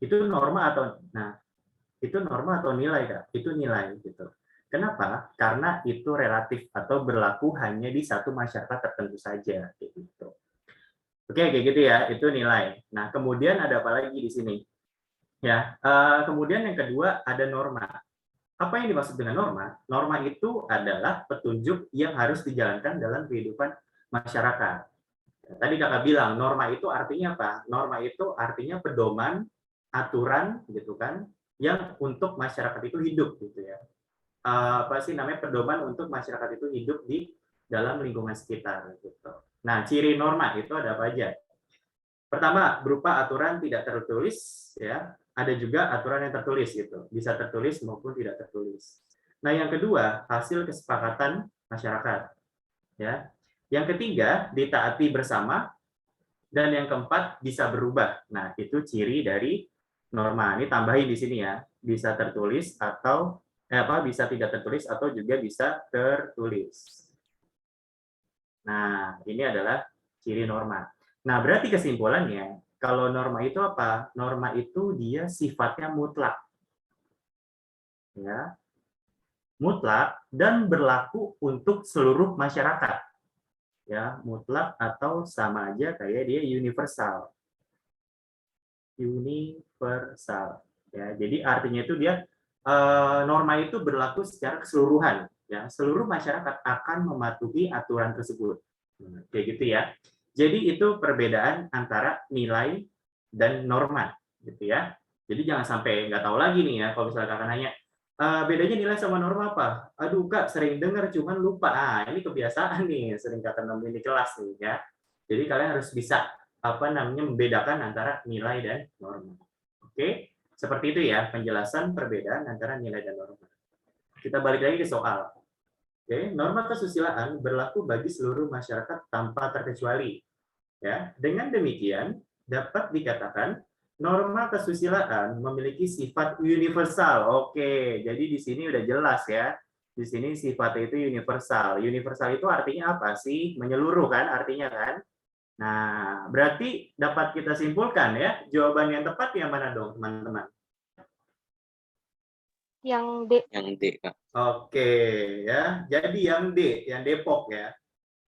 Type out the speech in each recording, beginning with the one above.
Itu norma atau itu norma atau nilai, Kak? Itu nilai gitu. Kenapa? Karena itu relatif atau berlaku hanya di satu masyarakat tertentu saja gitu. Oke, kayak gitu ya, itu nilai. Nah, kemudian ada apa lagi di sini? Ya, kemudian yang kedua ada norma. Apa yang dimaksud dengan norma? Norma itu adalah petunjuk yang harus dijalankan dalam kehidupan masyarakat. Tadi Kakak bilang, norma itu artinya apa? Norma itu artinya pedoman, aturan, gitu kan, yang untuk masyarakat itu hidup, gitu ya. Apa sih namanya pedoman untuk masyarakat itu hidup di dalam lingkungan sekitar, gitu. Nah, ciri norma itu ada apa aja? Pertama, berupa aturan tidak tertulis, ya. Ada juga aturan yang tertulis gitu, bisa tertulis maupun tidak tertulis. Nah, yang kedua, hasil kesepakatan masyarakat, ya. Yang ketiga, ditaati bersama, dan yang keempat, bisa berubah. Nah, itu ciri dari norma. Ini tambahin di sini ya, bisa tertulis atau bisa tidak tertulis atau juga bisa tertulis. Nah, ini adalah ciri norma. Nah, berarti kesimpulannya, kalau norma itu apa? Norma itu dia sifatnya mutlak. Ya, mutlak dan berlaku untuk seluruh masyarakat. Ya, mutlak atau sama aja kayak dia universal. Universal. Ya, jadi artinya itu dia norma itu berlaku secara keseluruhan. Ya, seluruh masyarakat akan mematuhi aturan tersebut. Kayak gitu ya. Jadi itu perbedaan antara nilai dan norma, gitu ya. Jadi jangan sampai nggak tahu lagi nih ya, kalau misalnya kakak nanya, bedanya nilai sama norma apa? Aduh kak, sering dengar cuman lupa. Ah, ini kebiasaan nih, sering kakak nemuin di kelas nih ya. Jadi kalian harus bisa apa namanya membedakan antara nilai dan norma. Oke, seperti itu ya penjelasan perbedaan antara nilai dan norma. Kita balik lagi ke soal. Oke, norma kesusilaan berlaku bagi seluruh masyarakat tanpa terkecuali. Ya, dengan demikian dapat dikatakan norma kesusilaan memiliki sifat universal. Oke, jadi di sini udah jelas ya. Di sini sifatnya itu universal. Universal itu artinya apa sih? Menyeluruh kan artinya kan? Nah, berarti dapat kita simpulkan ya, jawaban yang tepat yang mana dong, teman-teman? Yang D. Yang D, Kak. Oke, ya. Jadi yang D, yang Depok ya.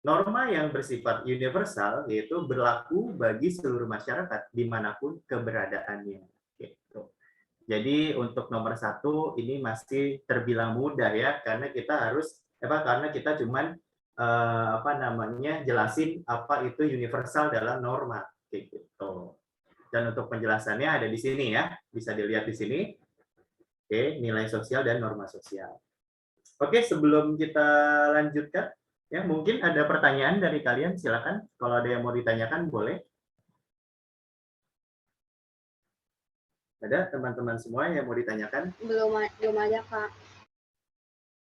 Norma yang bersifat universal yaitu berlaku bagi seluruh masyarakat dimanapun keberadaannya. Gitu. Jadi untuk nomor 1 ini masih terbilang mudah ya, karena kita harus karena kita cuman jelasin apa itu universal dalam norma, gitu. Dan untuk penjelasannya ada di sini ya, bisa dilihat di sini. Oke, nilai sosial dan norma sosial. Oke, sebelum kita lanjutkan, ya mungkin ada pertanyaan dari kalian, silakan. Kalau ada yang mau ditanyakan, boleh. Ada teman-teman semua yang mau ditanyakan? Belum ada, Kak.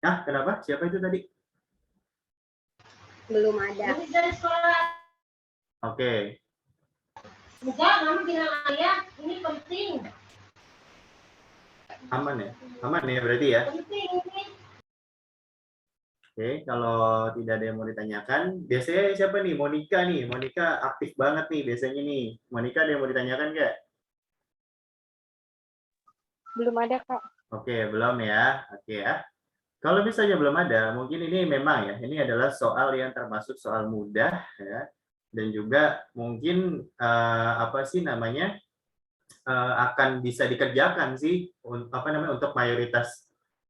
Nah, kenapa? Siapa itu tadi? Belum ada. Oke. Enggak, kamu bilang ayah, ini penting. Aman ya? Aman ya berarti ya? Penting ini. Oke, kalau tidak ada yang mau ditanyakan, biasanya siapa nih? Monica nih. Monica aktif banget nih biasanya nih. Monica ada yang mau ditanyakan nggak? Belum ada, Kak. Oke, belum ya. Oke ya. Kalau misalnya belum ada, mungkin ini memang ya, ini adalah soal yang termasuk soal mudah ya. Dan juga mungkin akan bisa dikerjakan sih untuk mayoritas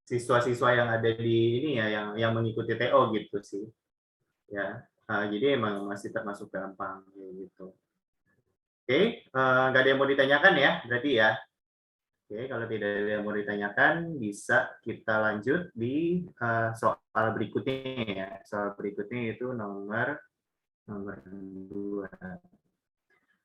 siswa-siswa yang ada di ini ya, yang mengikuti TO gitu sih. Ya, jadi emang masih termasuk gampang gitu. Oke, nggak ada yang mau ditanyakan ya, berarti ya. Oke, kalau tidak ada yang mau ditanyakan, bisa kita lanjut di soal berikutnya ya. Soal berikutnya itu nomor 2.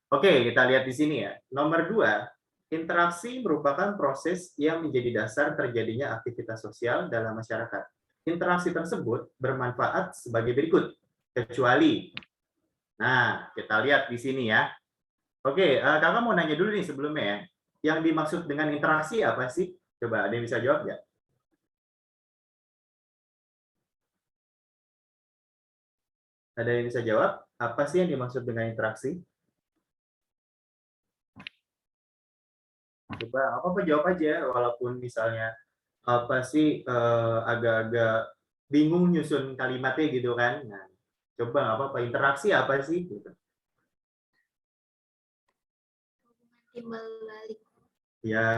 Oke, kita lihat di sini ya. Nomor 2, interaksi merupakan proses yang menjadi dasar terjadinya aktivitas sosial dalam masyarakat. Interaksi tersebut bermanfaat sebagai berikut, kecuali. Nah, kita lihat di sini ya. Oke, kakak mau nanya dulu nih sebelumnya ya. Yang dimaksud dengan interaksi apa sih? Coba ada yang bisa jawab nggak? Ada yang bisa jawab? Apa sih yang dimaksud dengan interaksi? Coba apa jawab aja, walaupun misalnya apa sih agak-agak bingung nyusun kalimatnya gitu kan. Nah, coba nggak apa-apa, interaksi apa sih? Gitu. Timbal balik. Ya,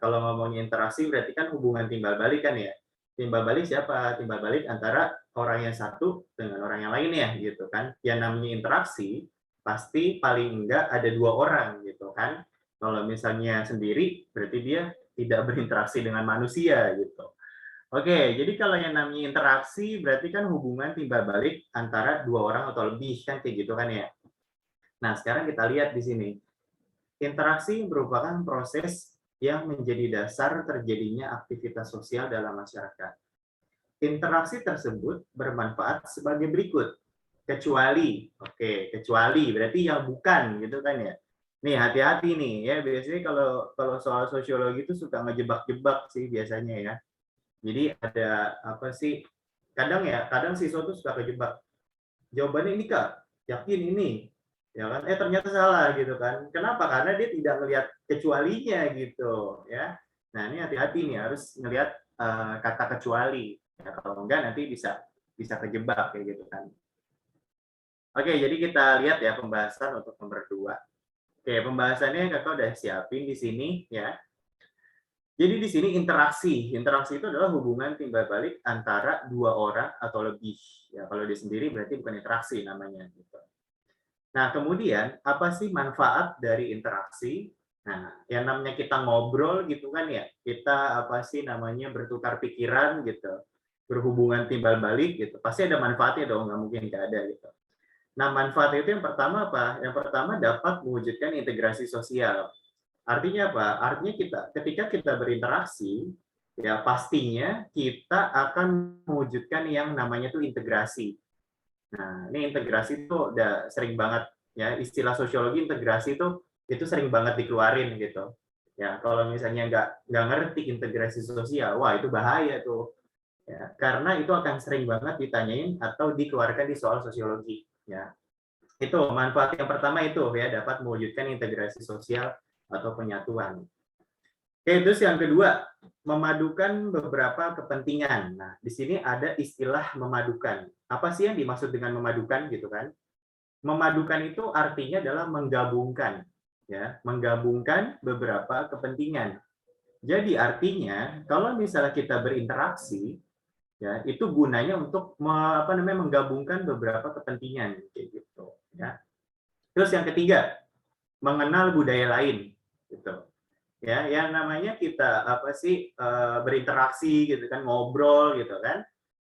kalau ngomongin interaksi berarti kan hubungan timbal balik kan ya. Timbal balik siapa? Timbal balik antara orang yang satu dengan orang yang lainnya gitu kan. Yang namanya interaksi pasti paling enggak ada dua orang gitu kan. Kalau misalnya sendiri berarti dia tidak berinteraksi dengan manusia gitu. Oke, jadi kalau yang namanya interaksi berarti kan hubungan timbal balik antara dua orang atau lebih kan kayak gitu kan ya. Nah, sekarang kita lihat di sini. Interaksi merupakan proses yang menjadi dasar terjadinya aktivitas sosial dalam masyarakat. Interaksi tersebut bermanfaat sebagai berikut. Kecuali, kecuali berarti yang bukan gitu kan ya. Nih hati-hati nih ya, biasanya kalau soal sosiologi itu suka ngejebak-jebak sih biasanya ya. Jadi ada apa sih? Kadang siswa tuh suka kejebak. Jawabannya ini Kak, yakin ini. Ya kan? Ternyata salah gitu kan. Kenapa? Karena dia tidak melihat kecualinya gitu ya. Nah, ini hati-hati nih harus melihat kata kecuali. Ya, kalau enggak nanti bisa kejebak kayak gitu kan. Oke, jadi kita lihat ya pembahasan untuk nomor 2. Oke, pembahasannya Kakak udah siapin di sini ya. Jadi di sini interaksi. Interaksi itu adalah hubungan timbal balik antara dua orang atau lebih. Ya, kalau dia sendiri berarti bukan interaksi namanya gitu. Nah, kemudian apa sih manfaat dari interaksi? Nah, yang namanya kita ngobrol gitu kan ya, kita apa sih namanya bertukar pikiran gitu, berhubungan timbal balik gitu, pasti ada manfaatnya dong, nggak mungkin nggak ada gitu. Nah, manfaat itu yang pertama apa? Yang pertama dapat mewujudkan integrasi sosial. Artinya apa? Artinya ketika kita berinteraksi, ya pastinya kita akan mewujudkan yang namanya tuh integrasi. Nah, ini integrasi itu udah sering banget ya, istilah sosiologi integrasi itu sering banget dikeluarin gitu. Ya, kalau misalnya nggak ngerti integrasi sosial, wah itu bahaya tuh. Ya, karena itu akan sering banget ditanyain atau dikeluarkan di soal sosiologi. Ya, itu manfaat yang pertama itu ya dapat mewujudkan integrasi sosial atau penyatuan. Oke, terus yang kedua, memadukan beberapa kepentingan. Nah, di sini ada istilah memadukan. Apa sih yang dimaksud dengan memadukan gitu kan? Memadukan itu artinya adalah menggabungkan, ya, menggabungkan beberapa kepentingan. Jadi artinya kalau misalnya kita berinteraksi, ya, itu gunanya untuk menggabungkan beberapa kepentingan kayak gitu, ya. Terus yang ketiga, mengenal budaya lain, gitu. Ya, yang namanya kita berinteraksi gitu kan, ngobrol gitu kan.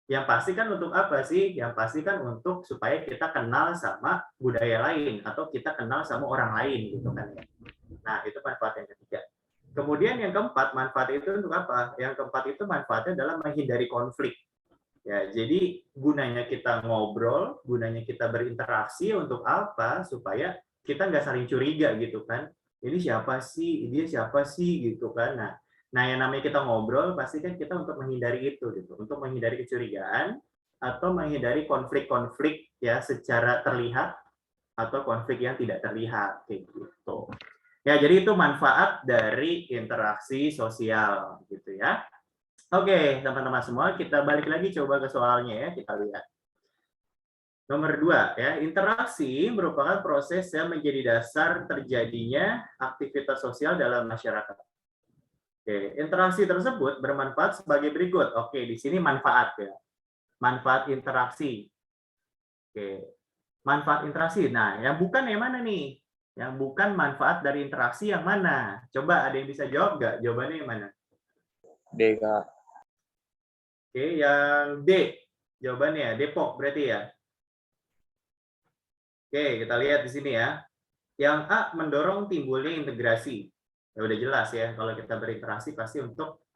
Yang pasti kan untuk apa sih? Yang pasti kan untuk supaya kita kenal sama budaya lain atau kita kenal sama orang lain gitu kan ya. Nah, itu manfaat yang ketiga. Kemudian yang keempat, manfaat itu untuk apa? Yang keempat itu manfaatnya adalah menghindari konflik. Ya, jadi gunanya kita ngobrol, gunanya kita berinteraksi untuk apa? Supaya kita nggak saling curiga gitu kan. Ini siapa sih? Dia siapa sih? Gitu kan. Nah, yang namanya kita ngobrol, pasti kan kita untuk menghindari itu gitu. Untuk menghindari kecurigaan atau menghindari konflik-konflik ya secara terlihat atau konflik yang tidak terlihat kayak gitu. Ya, jadi itu manfaat dari interaksi sosial gitu ya. Oke, teman-teman semua, kita balik lagi coba ke soalnya ya, kita lihat. Nomor 2, ya, interaksi merupakan proses yang menjadi dasar terjadinya aktivitas sosial dalam masyarakat. Oke, interaksi tersebut bermanfaat sebagai berikut. Oke, di sini manfaat ya. Manfaat interaksi. Oke, manfaat interaksi. Nah, yang bukan yang mana nih? Yang bukan manfaat dari interaksi yang mana? Coba ada yang bisa jawab nggak? Jawabannya yang mana? D, Kak. Oke, yang D. Jawabannya Depok berarti ya. Oke, kita lihat di sini ya. Yang A, mendorong timbulnya integrasi. Ya udah jelas ya, kalau kita berinteraksi pasti untuk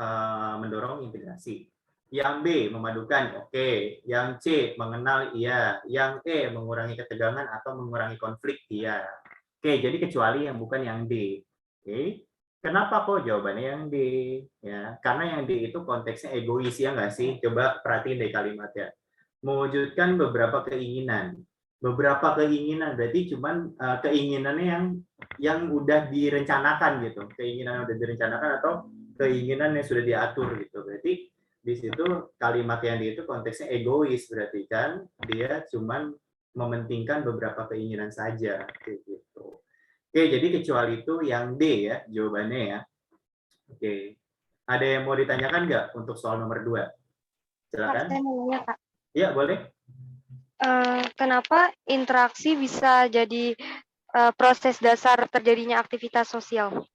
mendorong integrasi. Yang B, memadukan. Oke. Yang C, mengenal. Iya. Yang E, mengurangi ketegangan atau mengurangi konflik. Iya. Oke, jadi kecuali yang bukan yang D. Oke. Kenapa kok jawabannya yang D? Ya, karena yang D itu konteksnya egois ya nggak sih? Coba perhatiin deh kalimatnya. Mewujudkan beberapa keinginan. beberapa keinginan, berarti cuman keinginannya yang udah direncanakan gitu, keinginan yang udah direncanakan atau keinginan yang sudah diatur gitu. Berarti di situ kalimat yang itu konteksnya egois, berarti kan dia cuman mementingkan beberapa keinginan saja gitu. Oke, jadi kecuali itu yang D ya jawabannya ya. Oke. Ada yang mau ditanyakan nggak untuk soal nomor 2? Silakan. Saya mau nanya, Kak. Ya, boleh. Kenapa interaksi bisa jadi proses dasar terjadinya aktivitas sosial?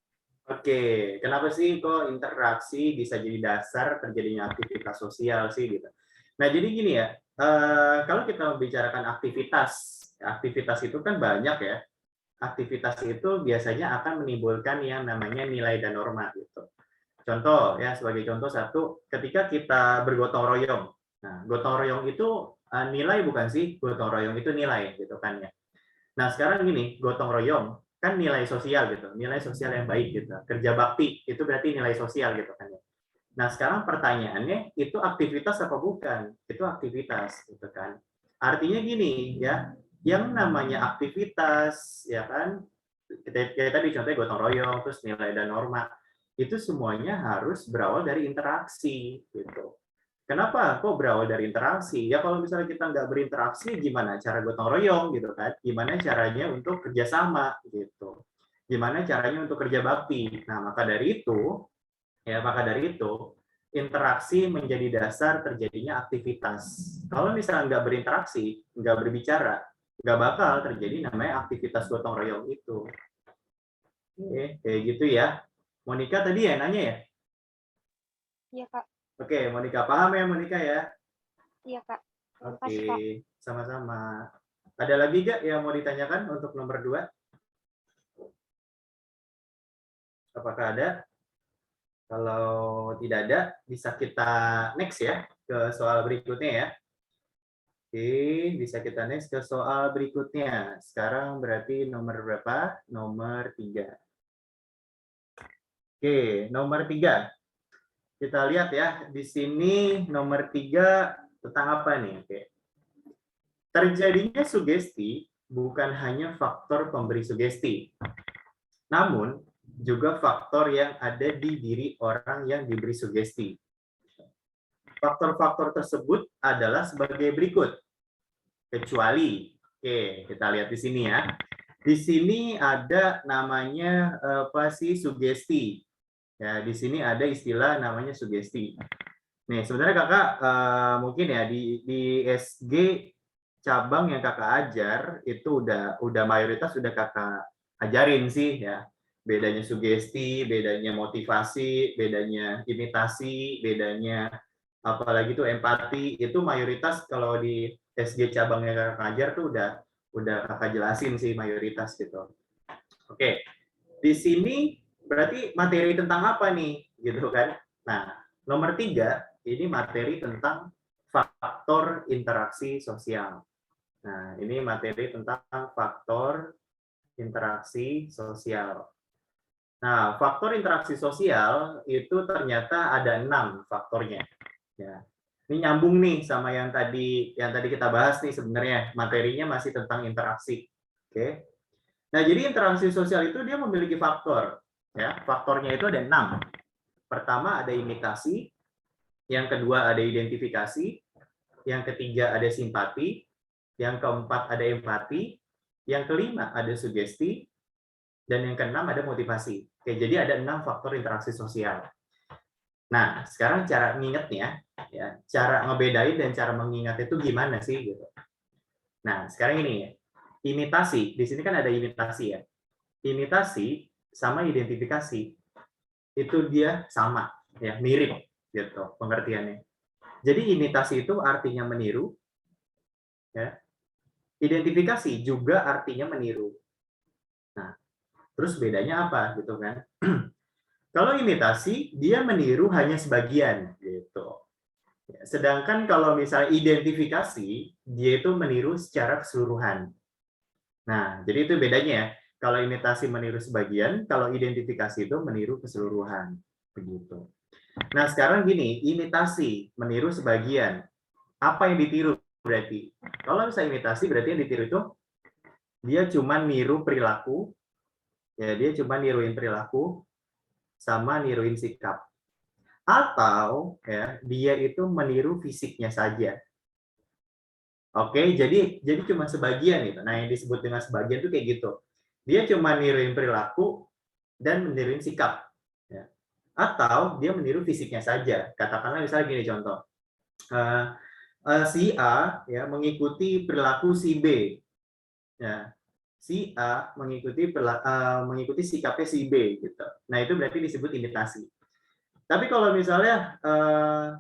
Oke, kenapa sih kok interaksi bisa jadi dasar terjadinya aktivitas sosial sih gitu? Nah, jadi gini ya, kalau kita membicarakan aktivitas itu kan banyak ya. Aktivitas itu biasanya akan menimbulkan yang namanya nilai dan norma gitu. Contoh ya, sebagai contoh satu, ketika kita bergotong royong. Nah, gotong royong itu nilai bukan sih? Gotong royong itu nilai gitu kan ya. Nah, sekarang gini, gotong royong kan nilai sosial gitu, nilai sosial yang baik gitu. Kerja bakti itu berarti nilai sosial gitu kan ya. Nah, sekarang pertanyaannya itu aktivitas apa bukan? Itu aktivitas gitu kan. Artinya gini ya, yang namanya aktivitas ya kan, kayak tadi contohnya gotong royong, terus nilai dan norma, itu semuanya harus berawal dari interaksi gitu. Kenapa kok berawal dari interaksi? Ya kalau misalnya kita nggak berinteraksi, gimana cara gotong royong gitu kan? Gimana caranya untuk kerjasama gitu? Gimana caranya untuk kerja bakti? Nah maka dari itu interaksi menjadi dasar terjadinya aktivitas. Kalau misalnya nggak berinteraksi, nggak berbicara, nggak bakal terjadi namanya aktivitas gotong royong itu. Oke, kayak gitu ya. Monica tadi ya nanya ya? Iya, Kak. Oke, Monica paham ya Monica ya? Iya, Kak. Terima Oke, kasih, Kak. sama-sama. Ada lagi nggak yang mau ditanyakan untuk nomor 2? Apakah ada? Kalau tidak ada, bisa kita next ya ke soal berikutnya ya. Oke, bisa kita next ke soal berikutnya. Sekarang berarti nomor berapa? Nomor 3. Oke, nomor 3. Kita lihat ya, di sini nomor 3 tentang apa nih? Oke. Terjadinya sugesti bukan hanya faktor pemberi sugesti, namun juga faktor yang ada di diri orang yang diberi sugesti. Faktor-faktor tersebut adalah sebagai berikut. Kecuali, oke, kita lihat di sini ya. Di sini ada namanya apa sih sugesti. Ya, di sini ada istilah namanya sugesti. Nih, sebenarnya kakak mungkin ya di SG cabang yang kakak ajar itu udah mayoritas udah kakak ajarin sih ya. Bedanya sugesti, bedanya motivasi, bedanya imitasi, bedanya apalagi tuh empati, itu mayoritas kalau di SG cabang yang kakak ajar tuh udah kakak jelasin sih mayoritas gitu. Oke. Di sini berarti materi tentang apa nih gitu kan. Nah, nomor 3 ini materi tentang faktor interaksi sosial. Nah, ini materi tentang faktor interaksi sosial. Nah, faktor interaksi sosial itu ternyata ada 6 faktornya. Ya. Ini nyambung nih sama yang tadi kita bahas nih sebenarnya materinya masih tentang interaksi. Oke. Nah, jadi interaksi sosial itu dia memiliki faktor. Ya, faktornya itu ada 6. Pertama ada imitasi, yang kedua ada identifikasi, yang ketiga ada simpati, yang keempat ada empati, yang kelima ada sugesti, dan yang keenam ada motivasi. Oke, jadi ada 6 faktor interaksi sosial. Nah, sekarang cara ngingetnya, ya, cara ngebedain dan cara mengingat itu gimana sih gitu. Nah, sekarang ini ya. Imitasi, di sini kan ada imitasi ya. Imitasi sama identifikasi itu dia sama, ya, mirip gitu pengertiannya. Jadi imitasi itu artinya meniru, ya. Identifikasi juga artinya meniru. Nah, terus bedanya apa gitu kan? Kalau imitasi dia meniru hanya sebagian gitu. Sedangkan kalau misalnya identifikasi dia itu meniru secara keseluruhan. Nah, jadi itu bedanya ya. Kalau imitasi meniru sebagian, kalau identifikasi itu meniru keseluruhan. Begitu. Nah, sekarang gini, imitasi meniru sebagian. Apa yang ditiru berarti. Kalau misalnya imitasi berarti yang ditiru itu dia cuma niru perilaku, ya dia cuma niruin perilaku sama niruin sikap. Atau ya dia itu meniru fisiknya saja. Oke, jadi cuma sebagian itu. Nah, yang disebut dengan sebagian itu kayak gitu. Dia cuma niruin perilaku dan meniruin sikap. Ya. Atau dia meniru fisiknya saja. Katakanlah misalnya gini contoh. Si A ya mengikuti perilaku si B. Ya. Si A mengikuti sikapnya si B gitu. Nah, itu berarti disebut imitasi. Tapi kalau misalnya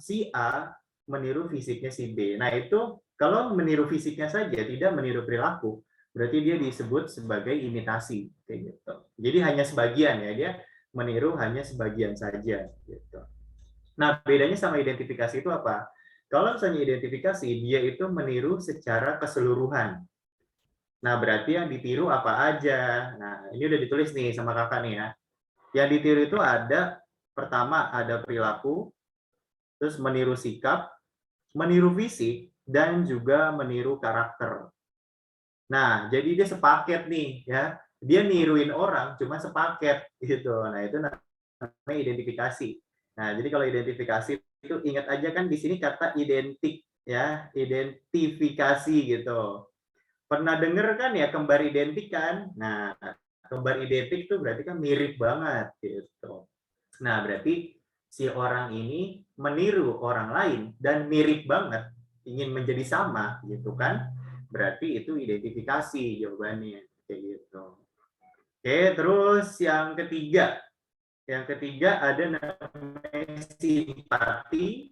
si A meniru fisiknya si B, nah itu kalau meniru fisiknya saja tidak meniru perilaku, berarti dia disebut sebagai imitasi kayak gitu. Jadi hanya sebagian ya, dia meniru hanya sebagian saja gitu. Nah, bedanya sama identifikasi itu apa? Kalau misalnya identifikasi, dia itu meniru secara keseluruhan. Nah, berarti yang ditiru apa aja? Nah, ini udah ditulis nih sama kakak nih ya. Yang ditiru itu ada pertama ada perilaku, terus meniru sikap, meniru fisik, dan juga meniru karakter. Nah, jadi dia sepaket nih ya. Dia niruin orang cuma sepaket gitu. Nah, itu namanya identifikasi. Nah, jadi kalau identifikasi itu ingat aja kan di sini kata identik ya, identifikasi gitu. Pernah denger kan ya kembar identik kan? Nah, kembar identik itu berarti kan mirip banget gitu. Nah, berarti si orang ini meniru orang lain dan mirip banget, ingin menjadi sama, gitu kan? Berarti itu identifikasi jawabannya, kayak gitu. Oke, terus yang ketiga. Yang ketiga ada namanya simpati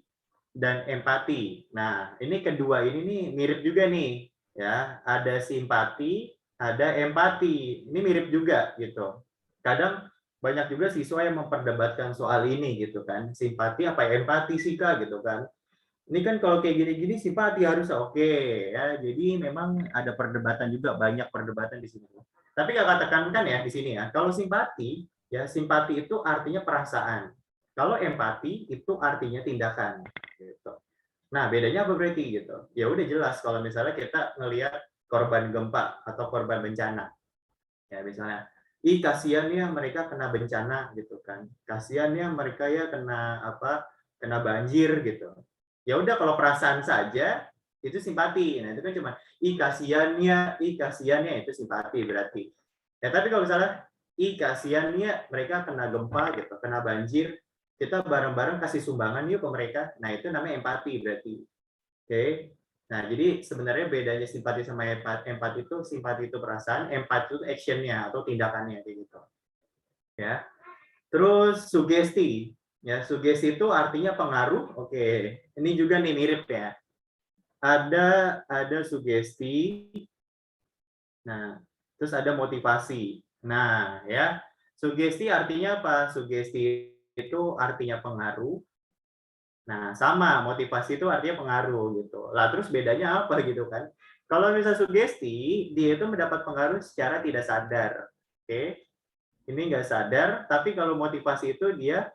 dan empati. Nah, ini kedua ini nih mirip juga nih, ya. Ada simpati, ada empati. Ini mirip juga gitu. Kadang banyak juga siswa yang memperdebatkan soal ini gitu kan. Simpati apa empati sih Kak gitu kan. Ini kan kalau kayak gini-gini simpati harus oke ya. Jadi memang ada perdebatan juga, banyak perdebatan di sini. Tapi Kakak tekankan ya di sini ya. Kalau simpati, ya simpati itu artinya perasaan. Kalau empati itu artinya tindakan gitu. Nah, bedanya apa berarti gitu? Ya udah jelas kalau misalnya kita ngelihat korban gempa atau korban bencana. Ya misalnya, ih kasihan ya mereka kena bencana gitu kan. Kasihan ya mereka ya kena apa? Kena banjir gitu. Ya udah kalau perasaan saja itu simpati. Nah, itu kan cuma ih kasihannya itu simpati berarti. Ya tapi kalau misalnya ih kasihannya mereka kena gempa gitu, kena banjir, kita bareng-bareng kasih sumbangan yuk ke mereka. Nah, itu namanya empati berarti. Oke. Nah, jadi sebenarnya bedanya simpati sama empati itu, simpati itu perasaan, empati itu action-nya atau tindakannya kayak gitu. Ya. Terus sugesti. Ya, sugesti itu artinya pengaruh. Oke. Ini juga nih mirip ya. Ada sugesti. Nah, terus ada motivasi. Nah, ya. Sugesti artinya apa? Sugesti itu artinya pengaruh. Nah, sama motivasi itu artinya pengaruh gitu. Lah terus bedanya apa gitu kan? Kalau misalnya sugesti, dia itu mendapat pengaruh secara tidak sadar. Oke. Ini nggak sadar, tapi kalau motivasi itu dia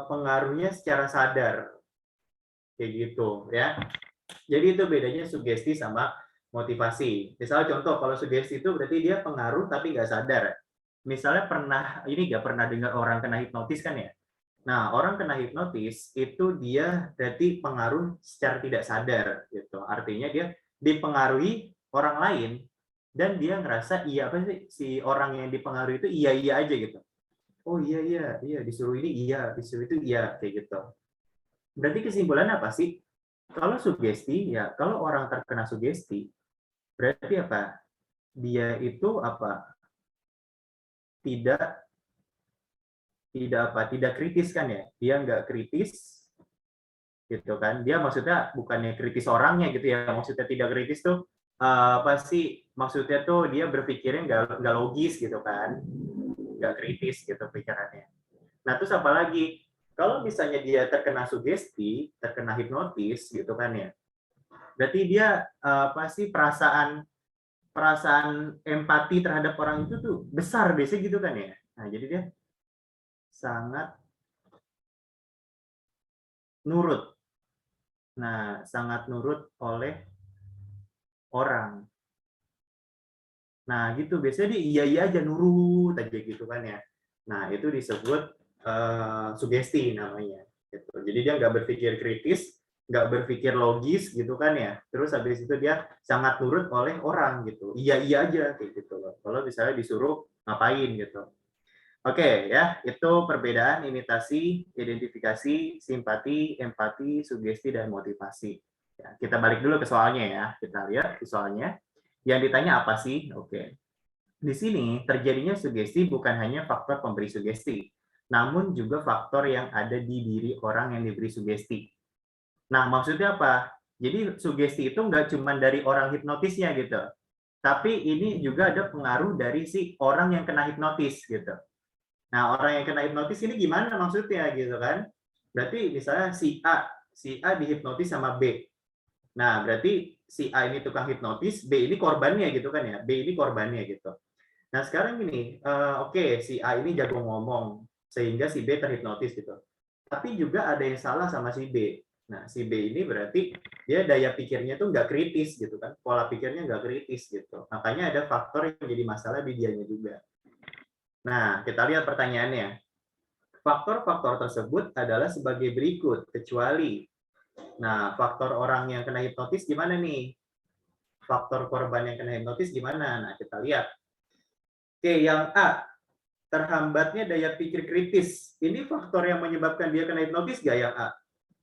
pengaruhnya secara sadar. Kayak gitu ya. Jadi itu bedanya sugesti sama motivasi. Misalnya contoh, kalau sugesti itu berarti dia pengaruh tapi nggak sadar. Misalnya ini nggak pernah dengar orang kena hipnotis kan ya? Nah, orang kena hipnotis itu dia berarti pengaruh secara tidak sadar gitu. Artinya dia dipengaruhi orang lain dan dia ngerasa iya apa sih si orang yang dipengaruhi itu iya aja gitu. Oh iya disuruh ini iya, disuruh itu iya kayak gitu. Berarti kesimpulannya apa sih? Kalau sugesti ya, kalau orang terkena sugesti berarti apa? Dia itu apa? Tidak tidak kritis kan ya? Dia nggak kritis gitu kan, dia maksudnya bukannya kritis orangnya gitu ya, maksudnya tidak kritis tuh apa sih maksudnya tuh dia berpikirnya nggak logis gitu kan, nggak kritis gitu pikirannya. Nah terus apalagi kalau misalnya dia terkena sugesti, terkena hipnotis gitu kan ya, berarti dia apa sih perasaan empati terhadap orang itu tuh besar biasanya gitu kan ya. Nah jadi dia sangat nurut. Nah, sangat nurut oleh orang. Nah, gitu. Biasanya dia iya aja, nurut aja gitu kan ya. Nah, itu disebut sugesti namanya. Gitu. Jadi dia nggak berpikir kritis, nggak berpikir logis gitu kan ya. Terus habis itu dia sangat nurut oleh orang gitu. Iya aja kayak gitu loh. Kalau misalnya disuruh ngapain gitu. Oke ya, itu perbedaan imitasi, identifikasi, simpati, empati, sugesti, dan motivasi. Ya, kita balik dulu ke soalnya ya. Kita lihat di soalnya. Yang ditanya apa sih? Oke. Di sini terjadinya sugesti bukan hanya faktor pemberi sugesti, namun juga faktor yang ada di diri orang yang diberi sugesti. Nah, maksudnya apa? Jadi sugesti itu nggak cuma dari orang hipnotisnya gitu, tapi ini juga ada pengaruh dari si orang yang kena hipnotis gitu. Nah, orang yang kena hipnotis ini gimana maksudnya gitu kan? Berarti misalnya si A dihipnotis sama B. Nah, berarti si A ini tukang hipnotis, B ini korbannya gitu kan ya? B ini korbannya gitu. Nah, sekarang gini, oke, si A ini jago ngomong, sehingga si B terhipnotis gitu. Tapi juga ada yang salah sama si B. Nah, si B ini berarti dia daya pikirnya tuh nggak kritis gitu kan, pola pikirnya nggak kritis gitu. Makanya ada faktor yang jadi masalah di dianya juga. Nah, kita lihat pertanyaannya. Faktor-faktor tersebut adalah sebagai berikut, kecuali. Nah, faktor orang yang kena hipnotis gimana nih? Faktor korban yang kena hipnotis gimana? Nah, kita lihat. Oke, yang A, terhambatnya daya pikir kritis. Ini faktor yang menyebabkan dia kena hipnotis nggak yang A?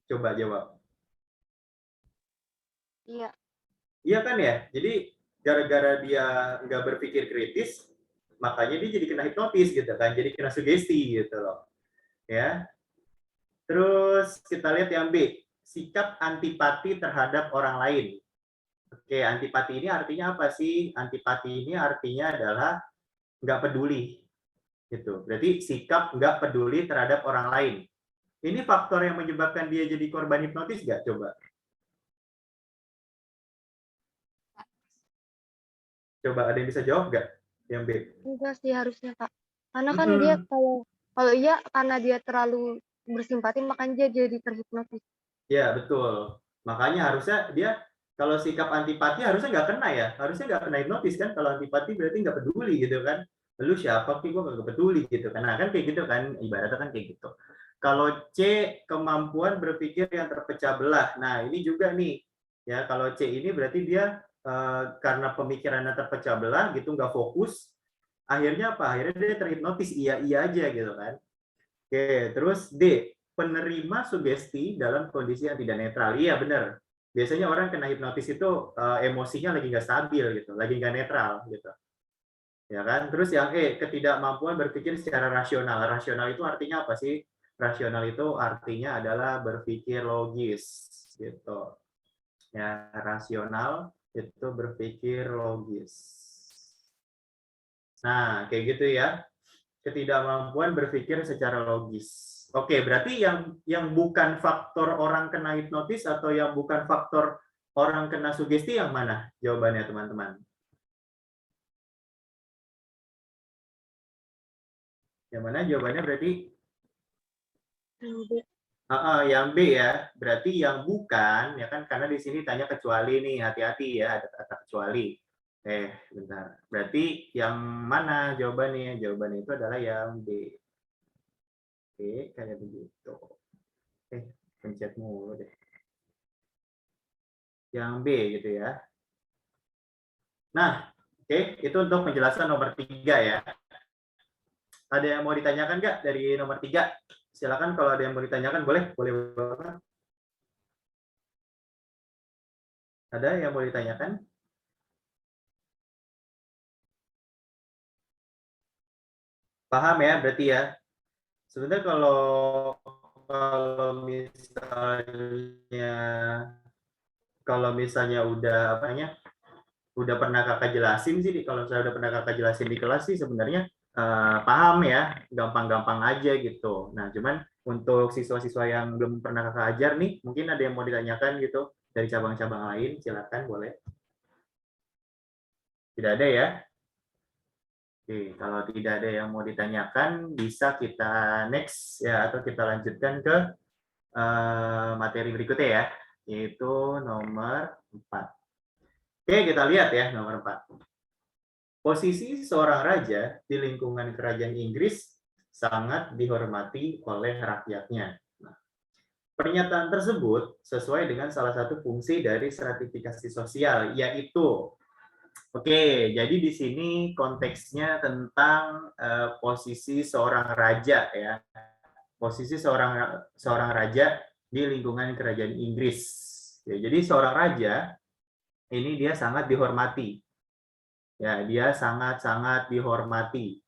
Coba jawab. Iya. Iya kan ya? Jadi gara-gara dia nggak berpikir kritis, makanya dia jadi kena hipnotis gitu kan, jadi kena sugesti gitu loh. Ya. Terus kita lihat yang B, sikap antipati terhadap orang lain. Oke, antipati ini artinya apa sih? Antipati ini artinya adalah nggak peduli. Gitu. Berarti sikap nggak peduli terhadap orang lain. Ini faktor yang menyebabkan dia jadi korban hipnotis nggak? Coba. Coba ada yang bisa jawab nggak? Yang B. Enggak sih harusnya, Kak. Karena kan dia kalau iya karena dia terlalu bersimpati makanya dia jadi terhipnotis. Ya, betul. Makanya harusnya dia kalau sikap antipati harusnya nggak kena ya. Harusnya nggak kena hipnotis kan. Kalau antipati berarti nggak peduli gitu kan. Lu siapa sih, gue nggak peduli gitu kan. Nah, kan kayak gitu kan. Ibaratnya kan kayak gitu. Kalau C, kemampuan berpikir yang terpecah belah. Nah, ini juga nih. Ya, kalau C ini berarti dia karena pemikirannya terpecah belah gitu, nggak fokus. Akhirnya apa? Akhirnya dia terhipnotis. Iya aja gitu kan. Oke, terus D, penerima sugesti dalam kondisi yang tidak netral. Iya benar. Biasanya orang kena hipnotis itu emosinya lagi nggak stabil gitu, lagi nggak netral gitu. Ya kan? Terus yang E, ketidakmampuan berpikir secara rasional. Rasional itu artinya apa sih? Rasional itu artinya adalah berpikir logis gitu. Ya, rasional itu berpikir logis. Nah, kayak gitu ya. Ketidakmampuan berpikir secara logis. Oke, berarti yang bukan faktor orang kena hipnotis atau yang bukan faktor orang kena sugesti yang mana? Jawabannya teman-teman. Yang mana jawabannya berarti? Yang B ya. Berarti yang bukan, ya kan karena di sini tanya kecuali nih, hati-hati ya ada kata kecuali. Bentar. Berarti yang mana jawabannya? Jawabannya itu adalah yang B. Oke, kayak begitu. Pencet mulu deh. Yang B gitu ya. Nah, oke, itu untuk penjelasan nomor 3 ya. Ada yang mau ditanyakan nggak dari nomor 3? Silakan kalau ada yang mau ditanyakan, boleh banget. Ada yang mau ditanyakan? Paham ya, berarti ya. Sebenarnya kalau misalnya udah pernah kakak jelasin sih, kalau saya udah pernah kakak jelasin di kelas sih sebenarnya paham ya, gampang-gampang aja gitu. Nah, cuman untuk siswa-siswa yang belum pernah kakak ajar nih, mungkin ada yang mau ditanyakan gitu dari cabang-cabang lain, silakan boleh. Tidak ada ya? Oke, kalau tidak ada yang mau ditanyakan, bisa kita next ya, atau kita lanjutkan ke materi berikutnya ya, yaitu nomor 4. Oke, kita lihat ya nomor 4. Posisi seorang raja di lingkungan kerajaan Inggris sangat dihormati oleh rakyatnya. Nah, pernyataan tersebut sesuai dengan salah satu fungsi dari stratifikasi sosial, yaitu jadi di sini konteksnya tentang posisi seorang raja ya. Posisi seorang raja di lingkungan kerajaan Inggris. Ya, jadi seorang raja ini dia sangat dihormati. Ya, dia sangat-sangat dihormati.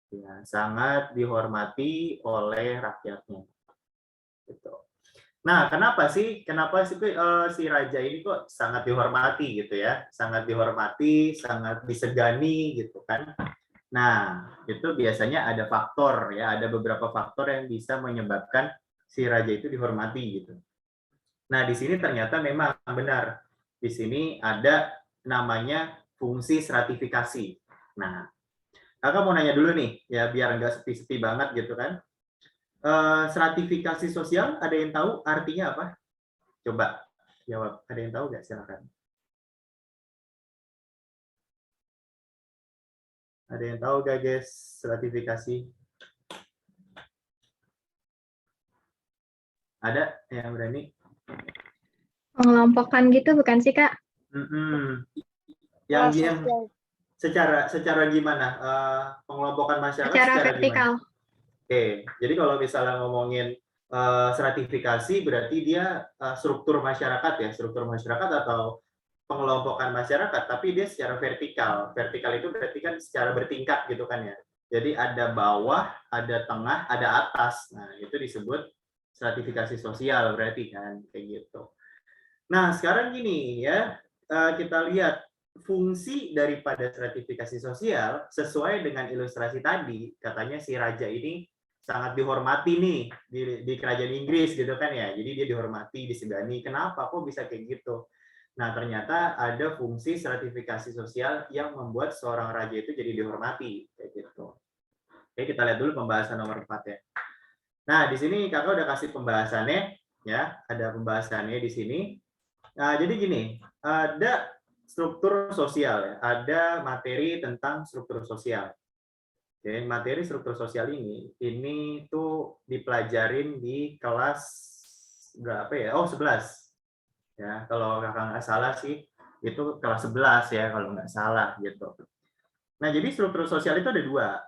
Ya, sangat dihormati oleh rakyatnya. Gitu. Nah, kenapa sih si raja ini kok sangat dihormati gitu ya? Sangat dihormati, sangat disegani gitu kan? Nah, itu biasanya ada faktor ya, ada beberapa faktor yang bisa menyebabkan si raja itu dihormati gitu. Nah, di sini ternyata memang benar. Di sini ada namanya fungsi stratifikasi. Nah, kakak mau nanya dulu nih, ya biar nggak sepi-sepi banget gitu kan. Stratifikasi sosial, ada yang tahu artinya apa? Coba jawab. Ada yang tahu nggak? Silakan. Ada yang tahu nggak guys stratifikasi? Ada yang berani? Mengelompokkan gitu bukan sih, Kak? Yang secara gimana? Pengelompokan masyarakat Secara secara vertikal. gimana? Oke, jadi kalau misalnya ngomongin stratifikasi berarti dia struktur masyarakat ya, struktur masyarakat atau pengelompokan masyarakat, tapi dia secara vertikal. Vertikal itu berarti kan secara bertingkat gitu kan ya. Jadi ada bawah, ada tengah, ada atas. Nah, itu disebut stratifikasi sosial berarti kan kayak gitu. Nah, sekarang gini ya, kita lihat fungsi daripada stratifikasi sosial sesuai dengan ilustrasi tadi, katanya si raja ini sangat dihormati nih di kerajaan Inggris gitu kan ya. Jadi dia dihormati, disegani. Kenapa kok bisa kayak gitu? Nah, ternyata ada fungsi stratifikasi sosial yang membuat seorang raja itu jadi dihormati kayak gitu. Oke, kita lihat dulu pembahasan nomor 4 ya. Nah, di sini kakak udah kasih pembahasannya ya, ada pembahasannya di sini. Nah, jadi gini, ada struktur sosial ya, ada materi tentang struktur sosial. Oke, materi struktur sosial ini tuh dipelajarin di kelas berapa ya? Oh, 11. Ya, kalau kakak nggak salah sih, itu kelas 11 ya, kalau nggak salah gitu. Nah, jadi struktur sosial itu ada 2.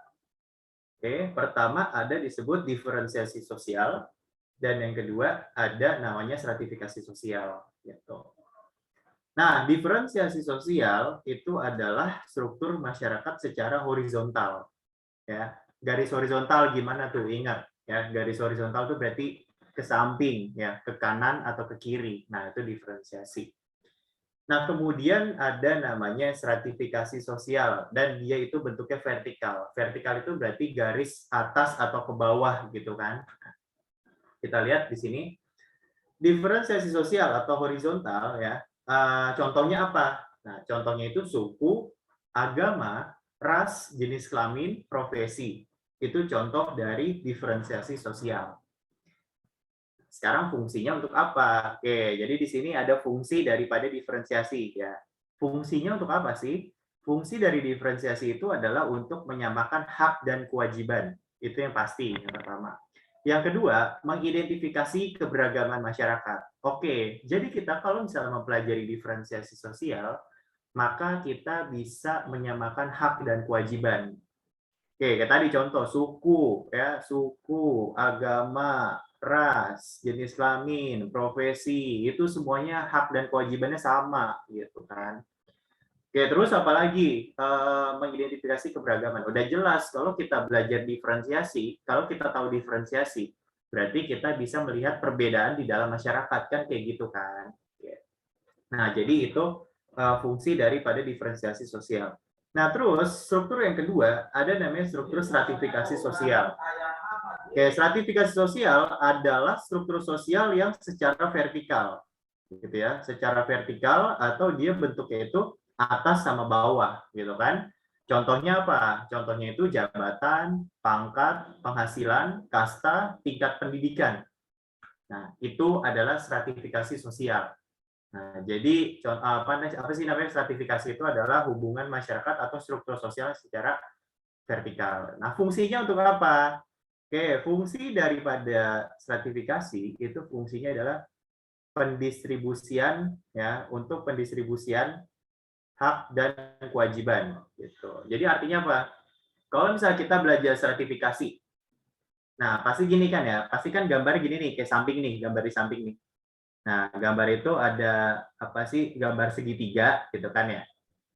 Oke, pertama ada disebut diferensiasi sosial, dan yang kedua ada namanya stratifikasi sosial. Gitu. Nah, diferensiasi sosial itu adalah struktur masyarakat secara horizontal. Ya, garis horizontal gimana tuh? Ingat ya, garis horizontal itu berarti ke samping ya, ke kanan atau ke kiri. Nah, itu diferensiasi. Nah, kemudian ada namanya stratifikasi sosial dan dia itu bentuknya vertikal. Vertikal itu berarti garis atas atau ke bawah gitu kan. Kita lihat di sini diferensiasi sosial atau horizontal ya. Contohnya apa? Nah, contohnya itu suku, agama, ras, jenis kelamin, profesi. Itu contoh dari diferensiasi sosial. Sekarang fungsinya untuk apa? Oke, jadi di sini ada fungsi daripada diferensiasi ya. Fungsinya untuk apa sih? Fungsi dari diferensiasi itu adalah untuk menyamakan hak dan kewajiban. Itu yang pasti yang pertama. Yang kedua, mengidentifikasi keberagaman masyarakat. Oke, jadi kita kalau misalnya mempelajari diferensiasi sosial, maka kita bisa menyamakan hak dan kewajiban. Oke, kayak tadi contoh suku, ya suku, agama, ras, jenis kelamin, profesi, itu semuanya hak dan kewajibannya sama, gitu kan. Oke, terus apalagi mengidentifikasi keberagaman. Udah jelas kalau kita belajar diferensiasi, kalau kita tahu diferensiasi, berarti kita bisa melihat perbedaan di dalam masyarakat kan kayak gitu kan. Nah, jadi itu fungsi daripada diferensiasi sosial. Nah, terus struktur yang kedua ada namanya struktur stratifikasi sosial. Oke, stratifikasi sosial adalah struktur sosial yang secara vertikal, gitu ya, secara vertikal atau dia bentuknya itu atas sama bawah, gitu kan. Contohnya apa? Contohnya itu jabatan, pangkat, penghasilan, kasta, tingkat pendidikan. Nah, itu adalah stratifikasi sosial. Nah, jadi apa sih namanya stratifikasi itu adalah hubungan masyarakat atau struktur sosial secara vertikal. Nah, fungsinya untuk apa? Oke, fungsi daripada stratifikasi itu fungsinya adalah pendistribusian ya, untuk pendistribusian hak dan kewajiban gitu. Jadi artinya apa? Kalau misalnya kita belajar stratifikasi, nah pasti gini kan ya, pasti kan gambar gini nih, kayak samping nih, gambar di samping nih. Nah, gambar itu ada apa sih? Gambar segitiga gitu kan ya.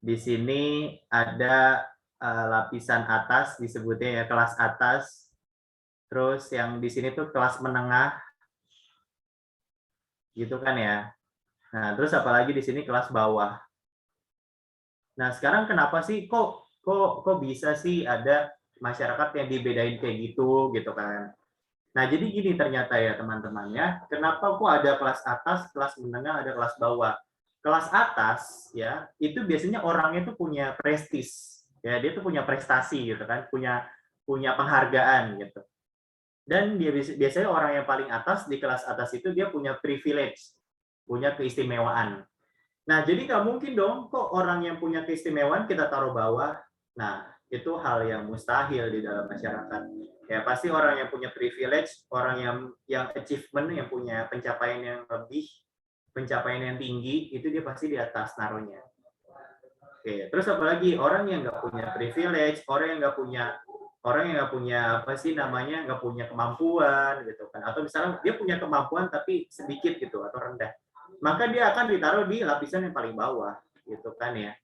Di sini ada lapisan atas disebutnya ya kelas atas. Terus yang di sini tuh kelas menengah gitu kan ya. Nah, terus apalagi di sini kelas bawah. Nah, sekarang kenapa sih kok bisa sih ada masyarakat yang dibedain kayak gitu kan. Nah, jadi gini ternyata ya teman-temannya, kenapa kok ada kelas atas, kelas menengah, ada kelas bawah. Kelas atas ya, itu biasanya orangnya itu punya prestis. Ya, dia tuh punya prestasi gitu kan, punya penghargaan gitu. Dan dia biasanya orang yang paling atas di kelas atas itu dia punya privilege, punya keistimewaan. Nah, jadi nggak mungkin dong kok orang yang punya keistimewaan kita taruh bawah. Nah, itu hal yang mustahil di dalam masyarakat. Ya, pasti orang yang punya privilege, orang yang achievement, yang punya pencapaian yang lebih, pencapaian yang tinggi, itu dia pasti di atas naruhnya. Oke, terus apalagi orang yang nggak punya privilege, orang yang nggak punya apa sih namanya, nggak punya kemampuan gitu kan, atau misalnya dia punya kemampuan tapi sedikit gitu atau rendah, maka dia akan ditaruh di lapisan yang paling bawah gitu kan ya.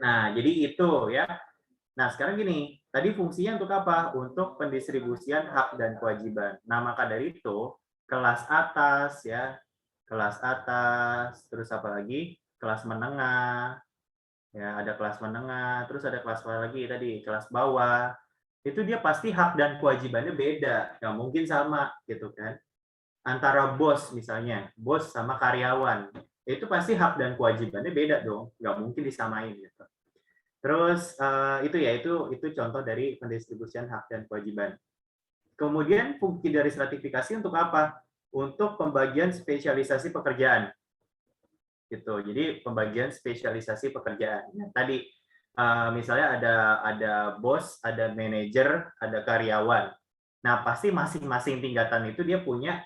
Nah, jadi itu ya. Nah, sekarang gini, tadi fungsinya untuk apa? Untuk pendistribusian hak dan kewajiban. Nah, maka dari itu kelas atas ya, kelas atas, terus apa lagi? Kelas menengah, ya ada kelas menengah, terus ada kelas apa lagi tadi, kelas bawah. Itu dia pasti hak dan kewajibannya beda, nggak mungkin sama gitu kan. Antara bos misalnya, bos sama karyawan, itu pasti hak dan kewajibannya beda dong, nggak mungkin disamain gitu. Terus itu contoh dari pendistribusian hak dan kewajiban. Kemudian fungsi dari stratifikasi untuk apa? Untuk pembagian spesialisasi pekerjaan. Gitu. Jadi pembagian spesialisasi pekerjaan. Tadi misalnya ada bos, ada manajer, ada karyawan. Nah, pasti masing-masing tingkatan itu dia punya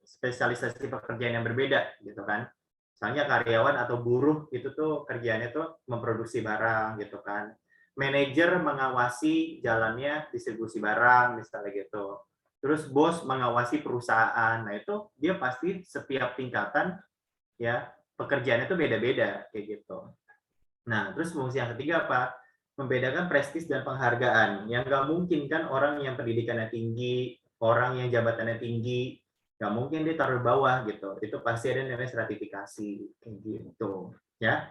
spesialisasi pekerjaan yang berbeda gitu kan. Misalnya karyawan atau buruh itu tuh kerjanya tuh memproduksi barang gitu kan. Manajer mengawasi jalannya distribusi barang misalnya gitu. Terus bos mengawasi perusahaan. Nah, itu dia pasti setiap tingkatan ya pekerjaannya itu beda-beda kayak gitu. Nah, terus fungsi yang ketiga apa? Membedakan prestis dan penghargaan. Yang nggak mungkin kan orang yang pendidikannya tinggi, orang yang jabatannya tinggi, nggak mungkin dia taruh bawah gitu. Itu pasti ada namanya stratifikasi kayak gitu, ya.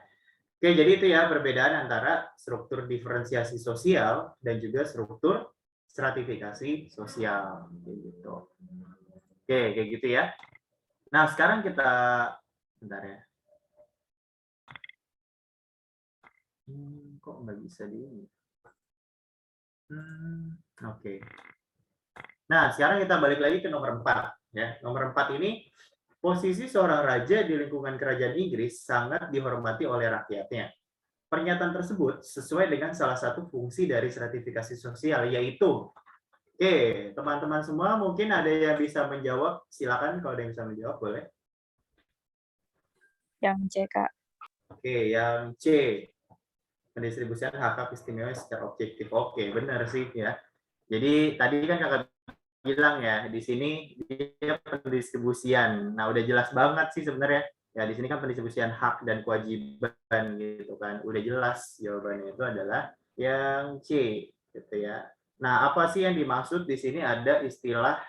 Oke, jadi itu ya perbedaan antara struktur diferensiasi sosial dan juga struktur stratifikasi sosial gitu. Oke, kayak gitu ya. Nah, sekarang kita bentar ya. Kok nggak bisa di ini? Oke. Nah, sekarang kita balik lagi ke nomor 4. Ya. Nomor 4 ini, posisi seorang raja di lingkungan kerajaan Inggris sangat dihormati oleh rakyatnya. Pernyataan tersebut sesuai dengan salah satu fungsi dari stratifikasi sosial, yaitu, oke, teman-teman semua mungkin ada yang bisa menjawab, silakan kalau ada yang bisa menjawab, boleh. Yang C, Kak. Oke, yang C. Pendistribusian hak istimewa secara objektif. Oke, benar sih ya. Jadi tadi kan kakak bilang ya, di sini dia pendistribusian. Nah, udah jelas banget sih sebenarnya. Ya, di sini kan pendistribusian hak dan kewajiban gitu kan. Udah jelas jawabannya itu adalah yang C gitu ya. Nah, apa sih yang dimaksud di sini? Ada istilah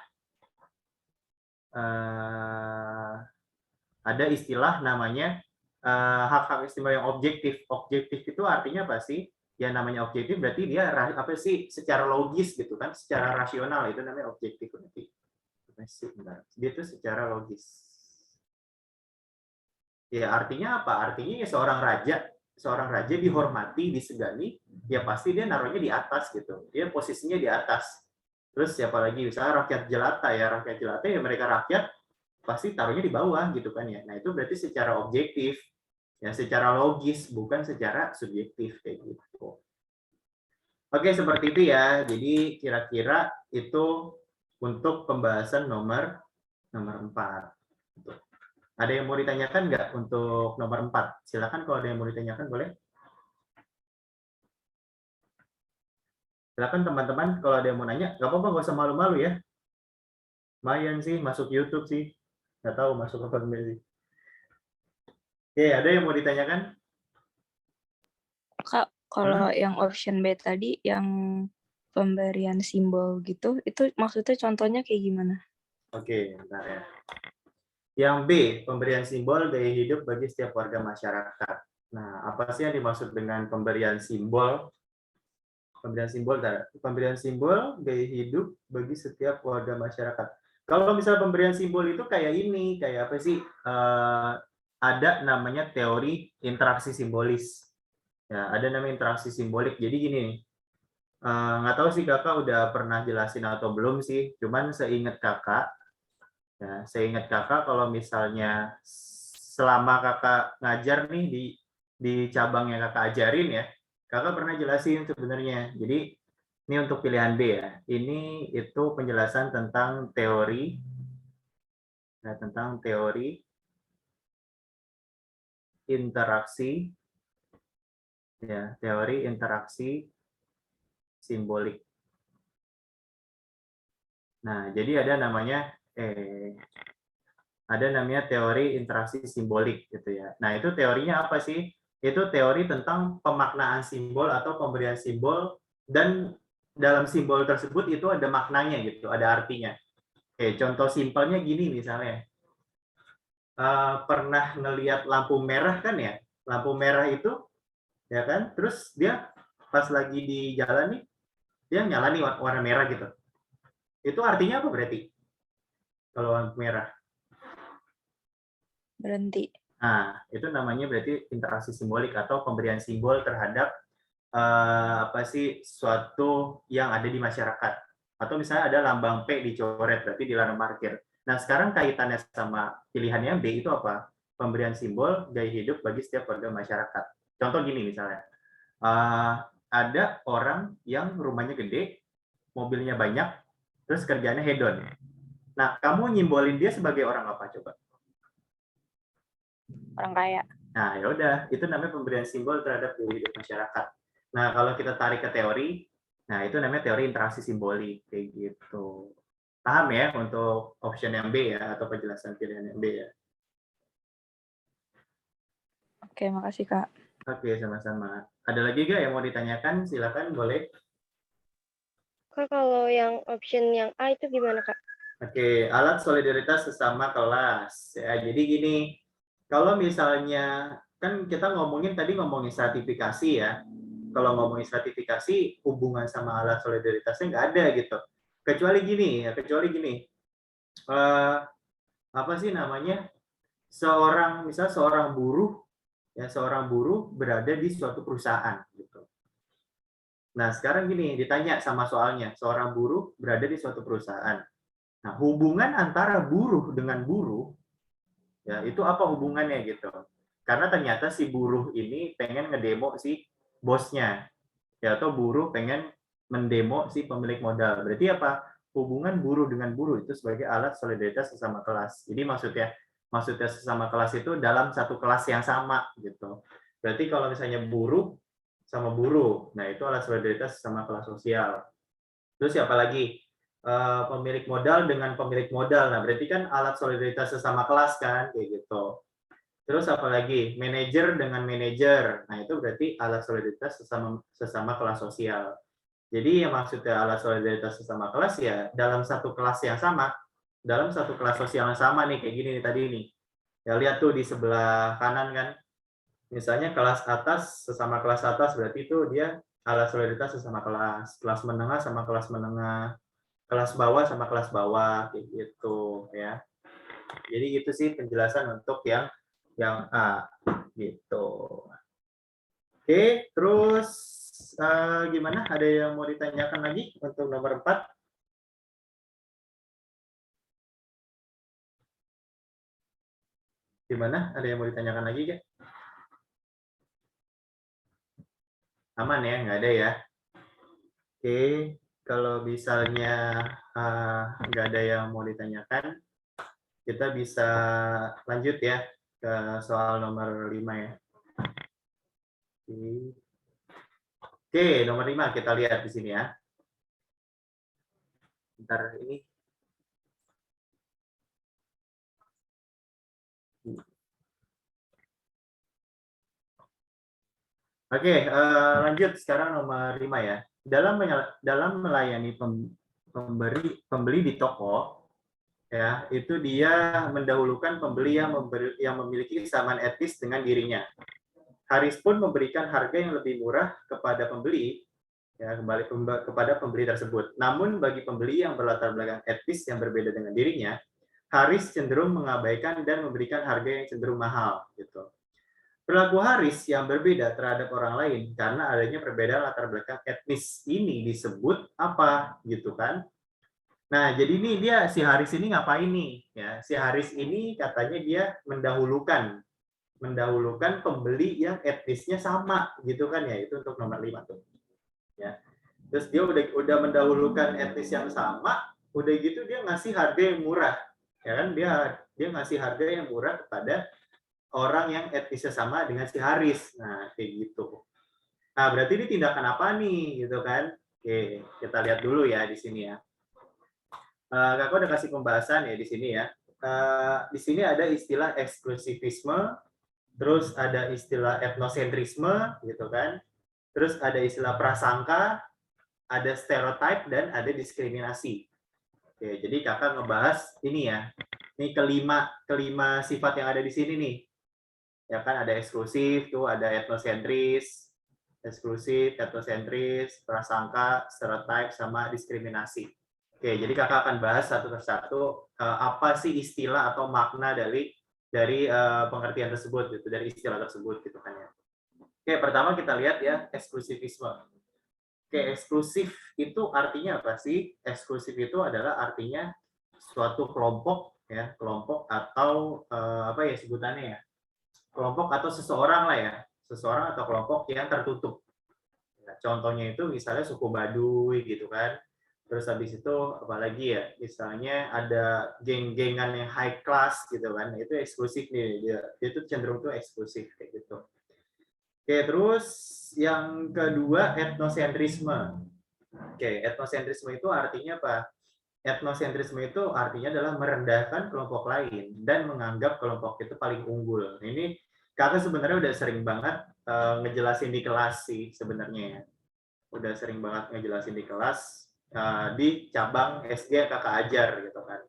namanya hak-hak istimewa yang objektif. Objektif itu artinya apa sih? Ya namanya objektif berarti dia apa sih secara logis gitu kan, secara rasional, itu namanya objektif berarti. Dia itu secara logis. Ya artinya apa? Artinya ya seorang raja dihormati, disegani, ya pasti dia naruhnya di atas gitu. Dia posisinya di atas. Terus siapa lagi? Misalnya rakyat jelata ya, rakyat jelata ya mereka rakyat pasti taruhnya di bawah gitu kan ya. Nah, itu berarti secara objektif, ya secara logis, bukan secara subjektif kayak gitu. Oke, seperti itu ya. Jadi kira-kira itu untuk pembahasan nomor 4. Ada yang mau ditanyakan nggak untuk nomor 4? Silakan kalau ada yang mau ditanyakan, boleh. Silakan teman-teman, kalau ada yang mau nanya, nggak apa-apa, nggak usah malu-malu ya. Lumayan sih, masuk YouTube sih. Nggak tahu masuk apa enggak sih. Oke, ada yang mau ditanyakan? Kak, kalau yang option B tadi, yang pemberian simbol gitu, itu maksudnya contohnya kayak gimana? Oke, bentar ya. Yang B, pemberian simbol gaya hidup bagi setiap warga masyarakat. Nah, apa sih yang dimaksud dengan pemberian simbol? Pemberian simbol gaya hidup bagi setiap warga masyarakat. Kalau misalnya pemberian simbol itu kayak ini, kayak apa sih? Ada namanya teori interaksi simbolis. Ya, ada namanya interaksi simbolik. Jadi gini nih, nggak tahu sih kakak udah pernah jelasin atau belum sih. Cuman seingat kakak kalau misalnya selama kakak ngajar nih di cabang yang kakak ajarin ya, kakak pernah jelasin sebenarnya. Jadi ini untuk pilihan B ya. Ini itu penjelasan tentang teori, interaksi, ya, teori interaksi simbolik. Nah, jadi ada namanya teori interaksi simbolik gitu ya. Nah, itu teorinya apa sih? Itu teori tentang pemaknaan simbol atau pemberian simbol, dan dalam simbol tersebut itu ada maknanya gitu, ada artinya. Contoh simpelnya gini misalnya. Pernah ngelihat lampu merah kan ya? Lampu merah itu ya kan? Terus dia pas lagi di jalan nih, dia nyala nih warna merah gitu. Itu artinya apa berarti? Kalau lampu merah. Berhenti. Nah, itu namanya berarti interaksi simbolik atau pemberian simbol terhadap suatu yang ada di masyarakat. Atau misalnya ada lambang P dicoret, berarti dilarang parkir. Nah, sekarang kaitannya sama pilihannya B itu apa? Pemberian simbol gaya hidup bagi setiap warga masyarakat. Contoh gini misalnya, ada orang yang rumahnya gede, mobilnya banyak, terus kerjanya hedon. Nah, kamu nyimbolin dia sebagai orang apa coba? Orang kaya. Nah, ya udah, itu namanya pemberian simbol terhadap gaya hidup masyarakat. Nah, kalau kita tarik ke teori, nah itu namanya teori interaksi simbolik kayak gitu. Paham ya untuk option yang B ya, atau penjelasan pilihan yang B ya? Oke, makasih Kak. Oke, sama-sama. Ada lagi nggak yang mau ditanyakan? Silakan, boleh. Kak, kalau yang option yang A itu gimana, Kak? Oke, alat solidaritas sesama kelas. Ya, jadi gini, kalau misalnya kan kita tadi ngomongin stratifikasi ya. Kalau ngomongin stratifikasi, hubungan sama alat solidaritasnya nggak ada gitu. Kecuali gini, apa sih namanya? Seorang buruh berada di suatu perusahaan gitu. Nah, sekarang gini, ditanya sama soalnya, seorang buruh berada di suatu perusahaan. Nah, hubungan antara buruh dengan buruh, ya itu apa hubungannya gitu? Karena ternyata si buruh ini pengen ngedemo si bosnya, ya, atau buruh pengen mendemo si pemilik modal. Berarti apa? Hubungan buruh dengan buruh itu sebagai alat solidaritas sesama kelas. Jadi maksudnya sesama kelas itu dalam satu kelas yang sama gitu. Berarti kalau misalnya buruh sama buruh, nah itu alat solidaritas sesama kelas sosial. Terus siapa lagi? Pemilik modal dengan pemilik modal. Nah, berarti kan alat solidaritas sesama kelas kan, kayak gitu. Terus apa lagi? Manajer dengan manajer. Nah, itu berarti alat solidaritas sesama kelas sosial. Jadi yang maksudnya alat solidaritas sesama kelas ya dalam satu kelas yang sama, dalam satu kelas sosial yang sama nih, kayak gini nih tadi nih. Ya lihat tuh di sebelah kanan kan. Misalnya kelas atas sesama kelas atas, berarti itu dia alat solidaritas sesama kelas. Kelas menengah sama kelas menengah, kelas bawah sama kelas bawah, kayak gitu ya. Jadi gitu sih penjelasan untuk yang A gitu. Oke, terus gimana? Ada yang mau ditanyakan lagi untuk nomor 4? Gimana? Ada yang mau ditanyakan lagi nggak? Aman ya, nggak ada ya. Oke, kalau misalnya nggak ada yang mau ditanyakan, kita bisa lanjut ya ke soal nomor 5 ya. Oke, nomor 5 kita lihat di sini ya. Bentar ini. Oke, lanjut sekarang nomor 5 ya. Dalam melayani pembeli di toko, ya itu dia mendahulukan pembeli yang memiliki kesamaan etis dengan dirinya. Haris pun memberikan harga yang lebih murah kepada pembeli, ya kembali kepada pembeli tersebut. Namun bagi pembeli yang berlatar belakang etis yang berbeda dengan dirinya, Haris cenderung mengabaikan dan memberikan harga yang cenderung mahal, gitu. Perilaku Haris yang berbeda terhadap orang lain karena adanya perbedaan latar belakang etnis ini disebut apa, gitu kan? Nah, jadi ini si Haris ini ngapain nih? Ya, si Haris ini katanya dia mendahulukan pembeli yang etnisnya sama, gitu kan ya? Itu untuk nomor 5 tuh. Ya. Terus dia udah mendahulukan etnis yang sama, udah gitu dia ngasih harga yang murah. Ya kan? Dia ngasih harga yang murah kepada orang yang etnisnya sama dengan si Haris. Nah, kayak gitu. Nah, berarti ini tindakan apa nih, gitu kan? Oke, kita lihat dulu ya di sini ya. Kakak udah kasih pembahasan ya di sini ya. Di sini ada istilah eksklusivisme, terus ada istilah etnosentrisme, gitu kan? Terus ada istilah prasangka, ada stereotip, dan ada diskriminasi. Oke, jadi kakak ngebahas ini ya. Ini kelima sifat yang ada di sini nih. Ya kan, ada eksklusif, tuh ada etnosentris, eksklusif, etnosentris, prasangka, stereotip, sama diskriminasi. Oke, jadi kakak akan bahas satu persatu apa sih istilah atau makna dari pengertian tersebut, gitu, dari istilah tersebut, gitu kan ya. Oke, pertama kita lihat ya eksklusivisme. Oke, eksklusif itu artinya apa sih? Eksklusif itu adalah artinya suatu kelompok ya, kelompok atau apa ya sebutannya ya? Kelompok atau seseorang lah ya, seseorang atau kelompok yang tertutup. Nah, contohnya itu misalnya suku Baduy gitu kan. Terus habis itu apalagi ya, misalnya ada geng-gengan yang high class gitu kan, itu eksklusif nih, dia itu cenderung tuh eksklusif kayak gitu. Oke, terus yang kedua etnosentrisme. Oke, etnosentrisme itu artinya apa? Etnosentrisme itu artinya adalah merendahkan kelompok lain dan menganggap kelompok itu paling unggul. Ini kakak sebenarnya udah sering banget ngejelasin di kelas sih sebenarnya ya. Udah sering banget ngejelasin di kelas di cabang SG kakak ajar gitu kan.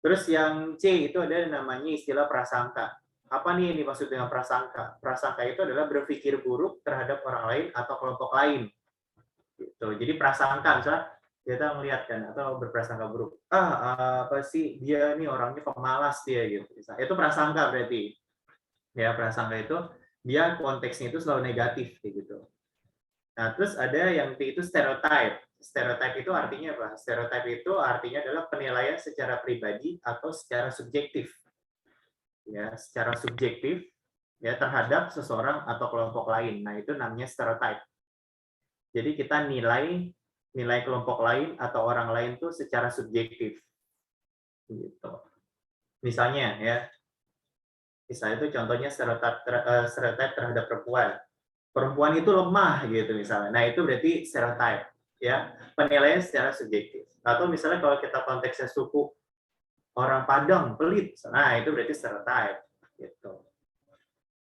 Terus yang C itu ada namanya istilah prasangka. Apa nih ini maksud dengan prasangka? Prasangka itu adalah berpikir buruk terhadap orang lain atau kelompok lain. Gitu. Jadi prasangka misalnya kita melihat kan atau berprasangka buruk. Apa sih dia nih orangnya pemalas dia gitu. Itu prasangka berarti. Ya, prasangka itu dia konteksnya itu selalu negatif gitu. Nah, terus ada yang itu stereotype. Stereotype itu artinya apa? Stereotype itu artinya adalah penilaian secara pribadi atau secara subjektif. Ya, secara subjektif ya terhadap seseorang atau kelompok lain. Nah, itu namanya stereotype. Jadi kita nilai kelompok lain atau orang lain tuh secara subjektif. Gitu. Misalnya ya. Misalnya itu contohnya stereotip terhadap perempuan. Perempuan itu lemah gitu misalnya. Nah, itu berarti stereotip ya, penilaian secara subjektif. Atau misalnya kalau kita konteksnya suku orang Padang pelit. Nah, itu berarti stereotip gitu.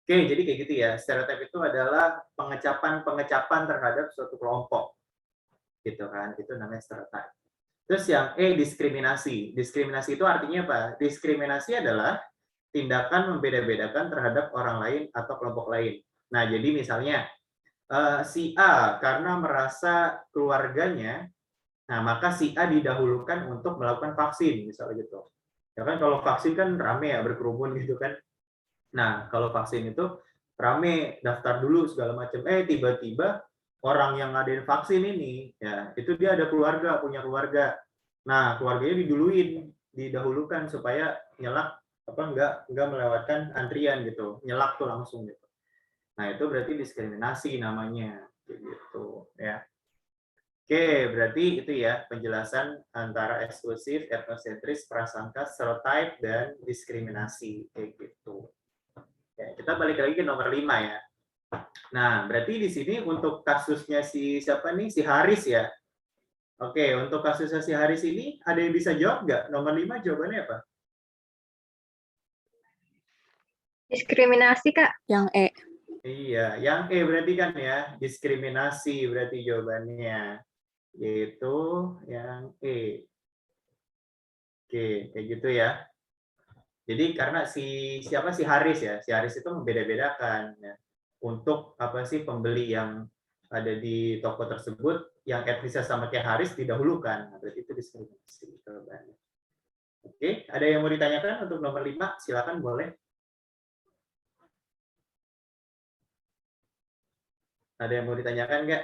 Oke, jadi kayak gitu ya. Stereotip itu adalah pengecapan terhadap suatu kelompok. Gitu kan. Itu namanya stereotip. Terus yang E, diskriminasi. Diskriminasi itu artinya apa? Diskriminasi adalah tindakan membeda-bedakan terhadap orang lain atau kelompok lain. Nah, jadi misalnya si A karena merasa keluarganya, nah maka si A didahulukan untuk melakukan vaksin, misalnya gitu. Ya kan kalau vaksin kan rame ya, berkerumun gitu kan. Nah, kalau vaksin itu rame, daftar dulu segala macam. Tiba-tiba orang yang ngadain vaksin ini, ya itu dia ada keluarga, punya keluarga. Nah, keluarganya didahulukan supaya nyelak nggak melewatkan antrian gitu, nyelak tuh langsung gitu. Nah, itu berarti diskriminasi namanya, kayak gitu ya. Oke, berarti itu ya penjelasan antara eksklusif, etnosentris, prasangka, stereotype, dan diskriminasi kayak gitu. Ya, kita balik lagi ke nomor 5 ya. Nah, berarti di sini untuk kasusnya si siapa nih? Si Haris ya. Oke, untuk kasusnya si Haris ini ada yang bisa jawab nggak? Nomor 5 jawabannya apa? Diskriminasi, Kak. Yang E. Iya, yang E berarti kan ya, diskriminasi berarti jawabannya. Yaitu yang E. Oke, kayak gitu ya. Jadi karena si Haris ya, si Haris itu membeda-bedakan ya. Untuk apa sih pembeli yang ada di toko tersebut yang etnisnya sama kayak Haris didahulukan. Nah, berarti itu diskriminasi jawabannya. Oke, ada yang mau ditanyakan untuk nomor 5? Silakan boleh. Ada yang mau ditanyakan nggak?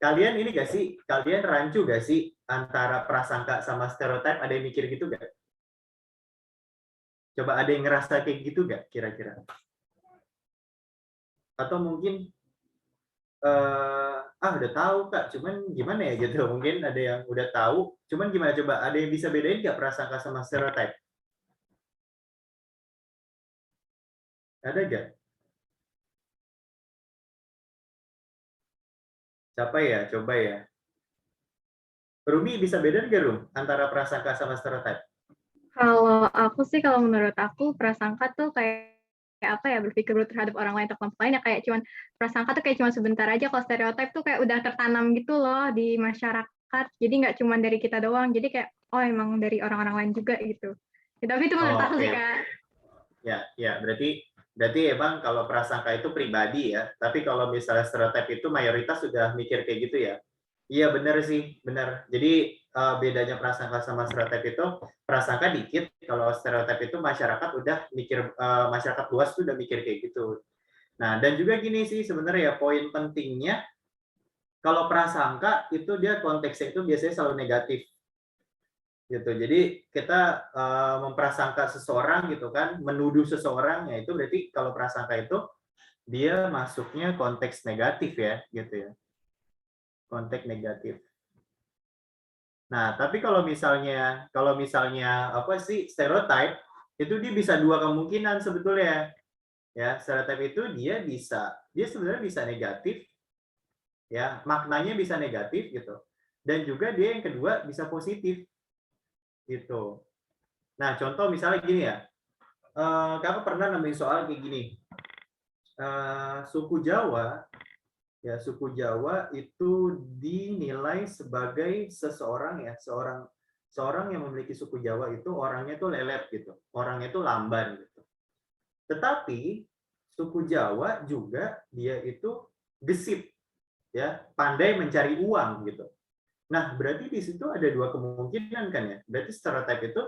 Kalian ini nggak sih? Kalian rancu nggak sih antara prasangka sama stereotip? Ada yang mikir gitu nggak? Coba ada yang ngerasa kayak gitu nggak kira-kira? Atau mungkin udah tahu Kak, cuman gimana ya gitu. Mungkin ada yang udah tahu, cuman gimana coba ada yang bisa bedain nggak prasangka sama stereotip? Ada nggak? Siapa ya? Coba ya. Rumi bisa bedain nggak Rum antara prasangka sama stereotip? Kalau aku sih, kalau menurut aku prasangka tuh kayak apa ya, berpikir terhadap orang lain atau kelompok lain ya, kayak cuman prasangka tuh kayak cuma sebentar aja. Kalau stereotip tuh kayak udah tertanam gitu loh di masyarakat, jadi nggak cuma dari kita doang, jadi kayak oh emang dari orang-orang lain juga gitu. Ya, tapi itu menurut aku sih, Kak. Ya, berarti emang kalau prasangka itu pribadi ya, tapi kalau misalnya stereotip itu mayoritas sudah mikir kayak gitu ya. Iya benar sih, benar. Jadi bedanya prasangka sama stereotip itu, prasangka dikit, kalau stereotip itu masyarakat udah mikir, masyarakat luas sudah mikir kayak gitu. Nah, dan juga gini sih sebenarnya ya, poin pentingnya kalau prasangka itu dia konteksnya itu biasanya selalu negatif. Gitu. Jadi kita memprasangka seseorang gitu kan, menuduh seseorang, ya itu berarti kalau prasangka itu dia masuknya konteks negatif ya, gitu ya. Konteks negatif. Nah, tapi kalau misalnya apa sih stereotype itu dia bisa dua kemungkinan sebetulnya. Ya, stereotype itu dia sebenarnya bisa negatif ya, maknanya bisa negatif gitu. Dan juga dia yang kedua bisa positif. Gitu. Nah, contoh misalnya gini ya. Kakak pernah nemuin soal kayak gini. Suku Jawa itu dinilai sebagai seseorang ya, seorang yang memiliki suku Jawa itu orangnya tuh lelet gitu, orangnya tuh lamban gitu. Tetapi suku Jawa juga dia itu gesit ya, pandai mencari uang gitu. Nah, berarti di situ ada dua kemungkinan kan ya. Berarti stereotip itu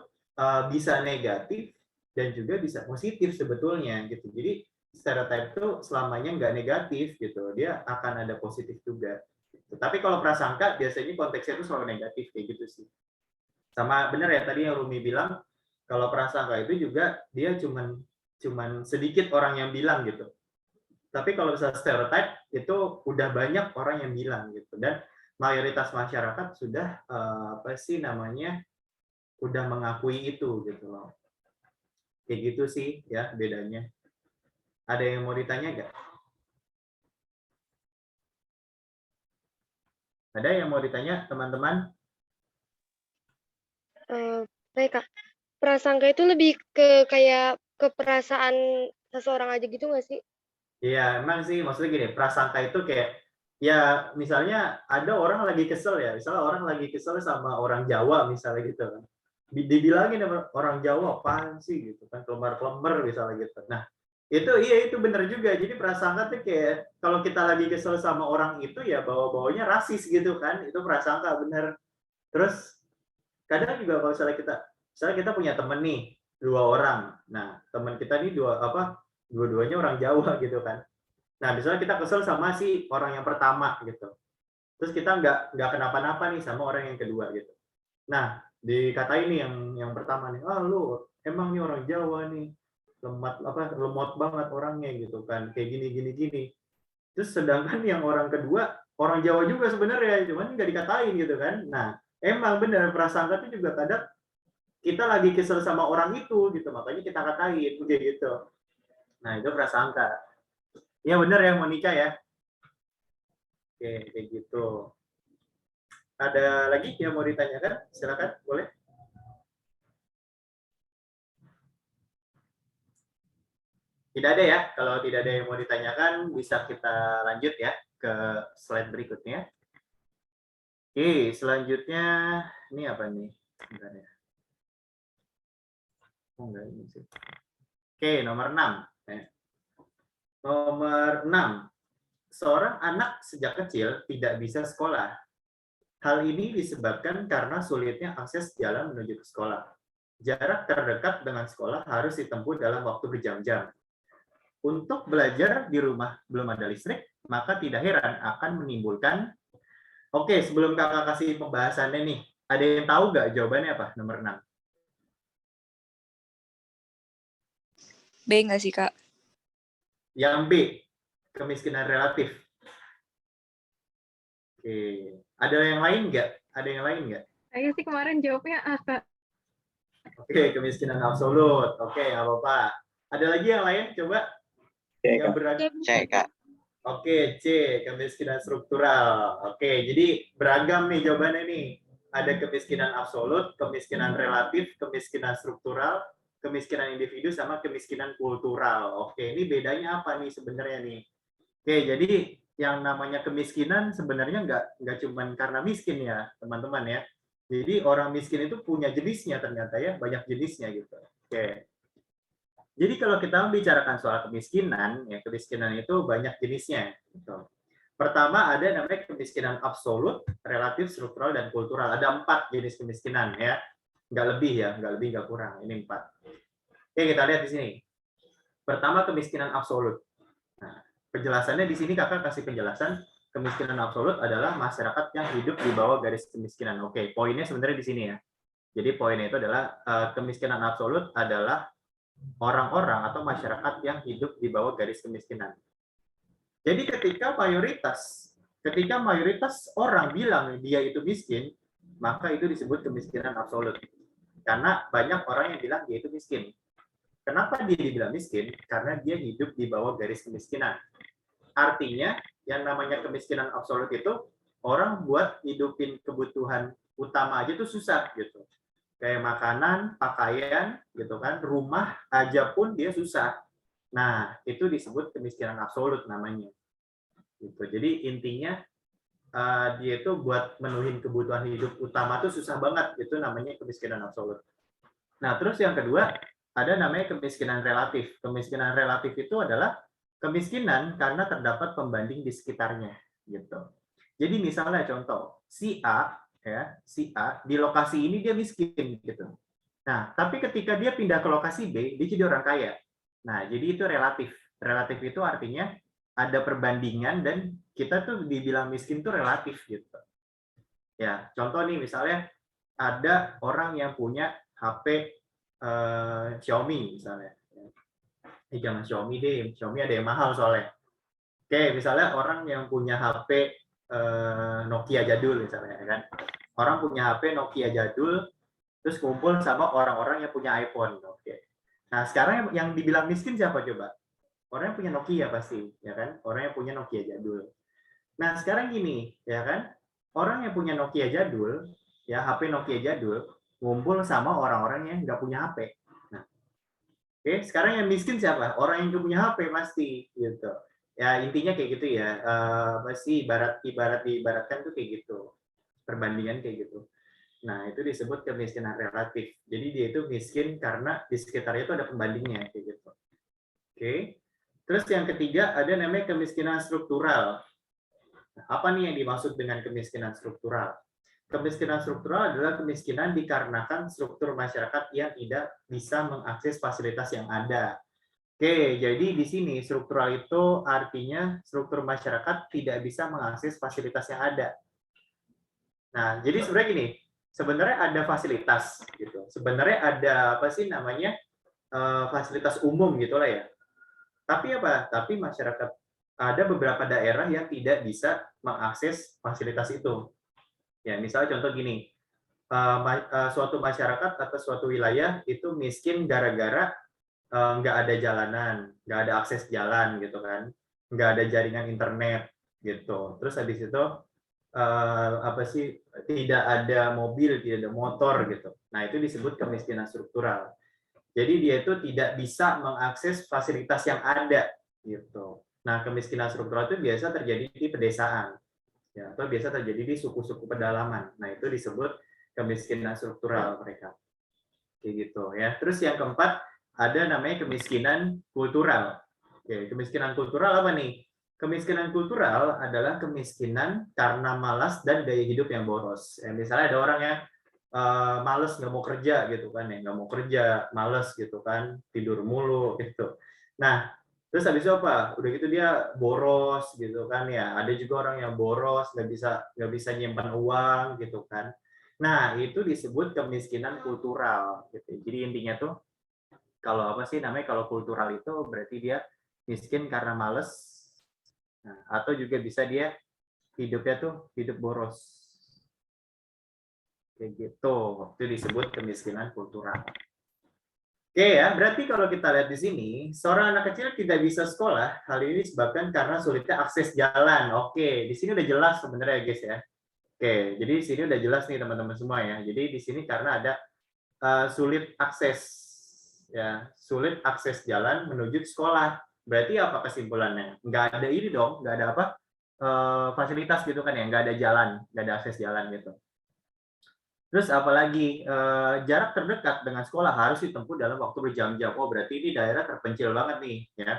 bisa negatif dan juga bisa positif sebetulnya gitu. Jadi stereotip itu selamanya nggak negatif gitu, dia akan ada positif juga. Tapi kalau prasangka biasanya konteksnya itu selalu negatif kayak gitu sih. Sama benar ya tadi yang Rumi bilang, kalau prasangka itu juga dia cuman sedikit orang yang bilang gitu. Tapi kalau misalnya stereotip itu udah banyak orang yang bilang gitu, dan mayoritas masyarakat sudah udah mengakui itu gitu loh. Kayak gitu sih ya bedanya. Ada yang mau ditanya nggak? Ada yang mau ditanya, teman-teman? Baik, Kak. Prasangka itu lebih ke kayak ke perasaan seseorang aja gitu nggak sih? Iya, emang sih maksudnya gini, prasangka itu kayak ya misalnya ada orang lagi kesel ya, misalnya orang lagi kesel sama orang Jawa misalnya gitu kan. Dibilangin orang Jawa apaan sih gitu kan, kelemar-kelemar misalnya gitu. Nah, itu benar juga. Jadi prasangka tuh kayak kalau kita lagi kesel sama orang itu ya bawa-bawanya rasis gitu kan. Itu prasangka benar. Terus kadang juga kalau misalnya kita punya temen nih 2 orang. Nah, teman kita nih dua-duanya orang Jawa gitu kan. Nah, misalnya kita kesel sama si orang yang pertama gitu. Terus kita nggak kenapa-napa nih sama orang yang kedua gitu. Nah, dikatain nih yang pertama nih, ah lu emang nih orang Jawa nih lemot banget orangnya gitu kan, kayak gini. Terus sedangkan yang orang kedua orang Jawa juga sebenarnya, cuman nggak dikatain gitu kan. Nah, emang benar prasangka itu juga kadang kita lagi kesel sama orang itu gitu, makanya kita katain kayak gitu. Nah, itu prasangka. Ya benar ya Monica ya. Oke, kayak gitu. Ada lagi yang mau ditanyakan? Silakan, boleh. Tidak ada ya. Kalau tidak ada yang mau ditanyakan, bisa kita lanjut ya ke slide berikutnya. Oke, selanjutnya ini apa nih? Bentar ya. Oh, enggak ini sih. Oke, nomor 6. Nomor 6. Seorang anak sejak kecil tidak bisa sekolah. Hal ini disebabkan karena sulitnya akses jalan menuju ke sekolah. Jarak terdekat dengan sekolah harus ditempuh dalam waktu berjam-jam. Untuk belajar di rumah belum ada listrik, maka tidak heran akan menimbulkan. Oke, sebelum kakak kasih pembahasannya nih, ada yang tahu nggak jawabannya apa? Nomor 6. B nggak sih, Kak? Yang B, kemiskinan relatif. Oke, ada yang lain nggak? Ada yang lain nggak? Saya sih kemarin jawabnya A, Kak. Oke, kemiskinan absolut. Oke, nggak apa-apa. Ada lagi yang lain? Coba. Yang beragam. C, Kak. Oke, C, kemiskinan struktural. Oke, jadi beragam nih jawabannya nih. Ada kemiskinan absolut, kemiskinan relatif, kemiskinan struktural, kemiskinan individu, sama kemiskinan kultural. Oke, ini bedanya apa nih sebenarnya nih? Oke, jadi yang namanya kemiskinan sebenarnya nggak cuma karena miskin ya, teman-teman ya. Jadi orang miskin itu punya jenisnya ternyata ya, banyak jenisnya gitu. Oke. Jadi kalau kita membicarakan soal kemiskinan, ya kemiskinan itu banyak jenisnya. Gitu. Pertama ada namanya kemiskinan absolut, relatif, struktural, dan kultural. Ada 4 jenis kemiskinan ya, nggak lebih, nggak kurang. Ini 4. Oke, kita lihat di sini. Pertama kemiskinan absolut. Nah, penjelasannya di sini kakak kasih penjelasan kemiskinan absolut adalah masyarakat yang hidup di bawah garis kemiskinan. Oke, poinnya sebenarnya di sini ya. Jadi poinnya itu adalah kemiskinan absolut adalah orang-orang atau masyarakat yang hidup di bawah garis kemiskinan. Jadi ketika mayoritas orang bilang dia itu miskin, maka itu disebut kemiskinan absolut. Karena banyak orang yang bilang dia itu miskin. Kenapa dia dibilang miskin? Karena dia hidup di bawah garis kemiskinan. Artinya, yang namanya kemiskinan absolut itu orang buat hidupin kebutuhan utama aja tuh susah gitu. Kayak makanan, pakaian, gitu kan, rumah aja pun dia susah. Nah, itu disebut kemiskinan absolut namanya. Gitu. Jadi intinya dia itu buat menuhin kebutuhan hidup utama tuh susah banget. Itu namanya kemiskinan absolut. Nah, terus yang kedua ada namanya kemiskinan relatif. Kemiskinan relatif itu adalah kemiskinan karena terdapat pembanding di sekitarnya. Gitu. Jadi misalnya contoh si A di lokasi ini dia miskin gitu. Nah, tapi ketika dia pindah ke lokasi B, dia jadi orang kaya. Nah, jadi itu relatif. Relatif itu artinya ada perbandingan dan kita tuh dibilang miskin tuh relatif gitu. Ya, contoh nih misalnya ada orang yang punya HP Xiaomi misalnya. Jangan Xiaomi deh, Xiaomi ada yang mahal soalnya. Oke, misalnya orang yang punya HP Nokia jadul misalnya kan. Orang punya HP Nokia jadul terus kumpul sama orang-orang yang punya iPhone. Oke. Nah, sekarang yang dibilang miskin siapa coba? Orang yang punya Nokia pasti, ya kan? Orang yang punya Nokia jadul. Nah, sekarang gini, ya kan? Orang yang punya Nokia jadul, ya HP Nokia jadul, kumpul sama orang-orang yang nggak punya HP. Nah, oke, sekarang yang miskin siapa? Orang yang nggak punya HP pasti, gitu. Ya intinya kayak gitu ya, pasti diibaratkan tuh kayak gitu, perbandingan kayak gitu. Nah itu disebut kemiskinan relatif. Jadi dia itu miskin karena di sekitarnya itu ada pembandingnya kayak gitu. Oke. Terus yang ketiga ada namanya kemiskinan struktural. Nah, apa nih yang dimaksud dengan kemiskinan struktural? Kemiskinan struktural adalah kemiskinan dikarenakan struktur masyarakat yang tidak bisa mengakses fasilitas yang ada. Oke, jadi di sini struktural itu artinya struktur masyarakat tidak bisa mengakses fasilitas yang ada. Nah, jadi sebenarnya gini, sebenarnya ada fasilitas gitu. Sebenarnya ada apa sih namanya fasilitas umum gitulah ya. Tapi apa? Tapi masyarakat ada beberapa daerah yang tidak bisa mengakses fasilitas itu. Ya, misalnya contoh gini, suatu masyarakat atau suatu wilayah itu miskin gara-gara nggak ada jalanan, nggak ada akses jalan gitu kan, nggak ada jaringan internet gitu. Terus habis itu apa sih, tidak ada mobil, tidak ada motor gitu. Nah, itu disebut kemiskinan struktural. Jadi dia itu tidak bisa mengakses fasilitas yang ada gitu. Nah, kemiskinan struktural itu biasa terjadi di pedesaan, ya, atau biasa terjadi di suku-suku pedalaman. Nah, itu disebut kemiskinan struktural mereka. Kayak gitu ya. Terus yang keempat ada namanya kemiskinan kultural. Oke, kemiskinan kultural apa nih? Kemiskinan kultural adalah kemiskinan karena malas dan gaya hidup yang boros. Ya, misalnya ada orang yang males nggak mau kerja gitu kan, ya nggak mau kerja, males gitu kan, tidur mulu gitu. Nah, terus habis itu apa? Udah gitu dia boros gitu kan ya. Ada juga orang yang boros, nggak bisa nyimpan uang gitu kan. Nah, itu disebut kemiskinan kultural gitu. Jadi intinya tuh kalau apa sih namanya, kalau kultural itu berarti dia miskin karena males. Nah, atau juga bisa dia hidupnya tuh hidup boros. Kayak gitu. Itu disebut kemiskinan kultural. Oke ya, berarti kalau kita lihat di sini, seorang anak kecil tidak bisa sekolah. Hal ini disebabkan karena sulitnya akses jalan. Oke, di sini udah jelas sebenarnya guys ya. Oke, jadi di sini udah jelas nih teman-teman semua ya. Jadi di sini karena ada sulit akses, ya, sulit akses jalan menuju sekolah. Berarti apa kesimpulannya? Nggak ada ini dong, nggak ada apa fasilitas gitu kan ya, nggak ada jalan, nggak ada akses jalan gitu. Terus apalagi jarak terdekat dengan sekolah harus ditempuh dalam waktu berjam-jam. Oh, berarti ini daerah terpencil banget nih, ya.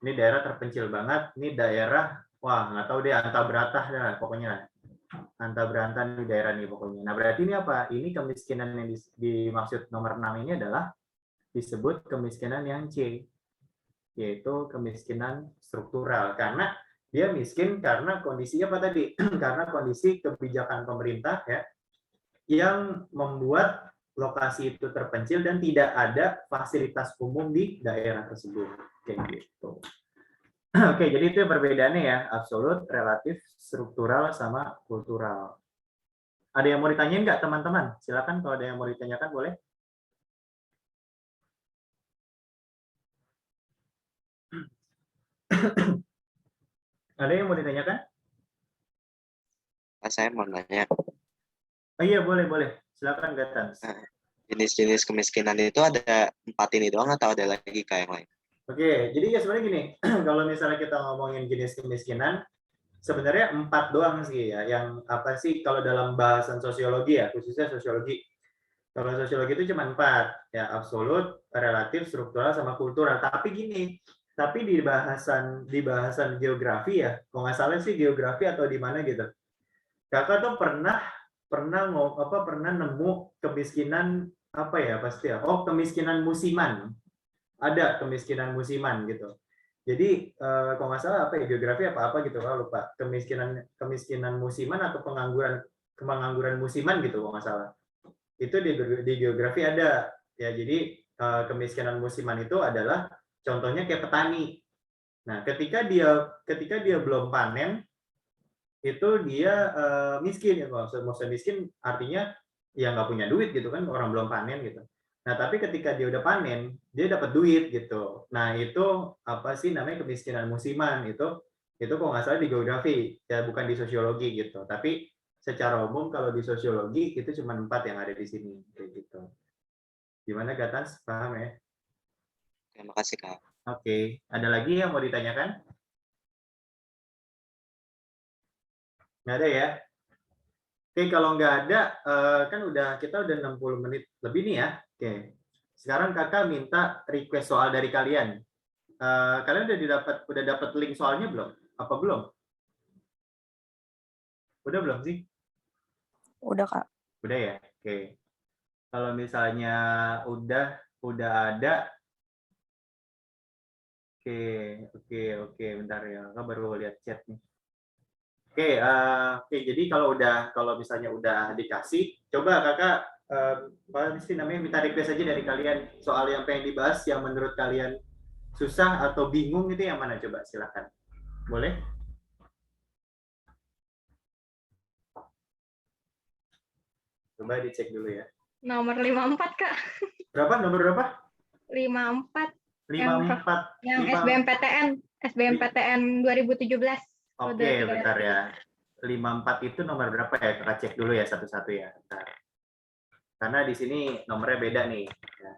Ini daerah terpencil banget. Ini daerah, wah nggak tahu deh, anta beratah dah pokoknya. Anta berantan di daerah nih pokoknya. Nah, berarti ini apa? Ini kemiskinan yang dimaksud nomor 6 ini adalah disebut kemiskinan yang C, yaitu kemiskinan struktural. Karena dia miskin karena kondisi apa tadi? Karena kondisi kebijakan pemerintah ya, yang membuat lokasi itu terpencil dan tidak ada fasilitas umum di daerah tersebut. Kayak gitu. Oke, jadi itu perbedaannya ya, absolut, relatif, struktural, sama kultural. Ada yang mau ditanyain nggak teman-teman? Silakan kalau ada yang mau ditanyakan boleh. Ada yang mau ditanyakan? Saya mau nanya, Oh iya, boleh. Silakan Gatan. jenis-jenis kemiskinan itu ada 4 ini doang atau ada lagi kayak yang lain? Oke, jadi ya sebenarnya gini, kalau misalnya kita ngomongin jenis kemiskinan, sebenarnya 4 doang sih ya. Yang apa sih kalau dalam bahasan sosiologi ya, khususnya sosiologi. Kalau sosiologi itu cuma 4, ya, absolut, relatif, struktural, sama kultural. Tapi gini, tapi di bahasan geografi ya, kalau nggak salah sih geografi atau di mana gitu. Kakak tuh pernah nemu kemiskinan apa ya pasti ya? Oh, kemiskinan musiman. Ada kemiskinan musiman gitu. Jadi kalau nggak salah apa ya, geografi apa gitu, lupa. Kemiskinan musiman atau pengangguran musiman gitu kalau nggak salah. Itu di geografi ada ya. Jadi kemiskinan musiman itu adalah contohnya kayak petani. Nah, ketika dia belum panen itu dia miskin ya. Maksudnya miskin artinya ya nggak punya duit gitu kan, orang belum panen gitu. Nah, tapi ketika dia udah panen, dia dapat duit gitu. Nah, itu apa sih namanya kemiskinan musiman itu kalau nggak salah di geografi ya, bukan di sosiologi gitu. Tapi secara umum kalau di sosiologi itu cuma 4 yang ada di sini kayak gitu. Gimana Gatas? Paham ya? Terima kasih, Kak. Oke, ada lagi yang mau ditanyakan? Nggak ada ya? Oke, kalau nggak ada, kan kita udah 60 menit lebih nih ya. Oke, sekarang kakak minta request soal dari kalian. Kalian udah dapat link soalnya belum? Apa belum? Udah belum sih? Udah, Kak. Udah ya? Oke. Kalau misalnya udah ada. Oke. Bentar ya, kakak baru lihat chat nih. Oke, jadi kalau misalnya udah dikasih, coba kakak apa sih namanya minta request aja dari kalian soal yang pengen dibahas yang menurut kalian susah atau bingung itu yang mana, coba silakan. Boleh? Coba dicek dulu ya. Nomor 54, Kak. Berapa? Nomor berapa? 54 54. yang SBMPTN 2017. Oke, bentar ya. 54 itu nomor berapa ya? Kakak cek dulu ya satu-satu ya. Bentar. Karena di sini nomornya beda nih. Ya.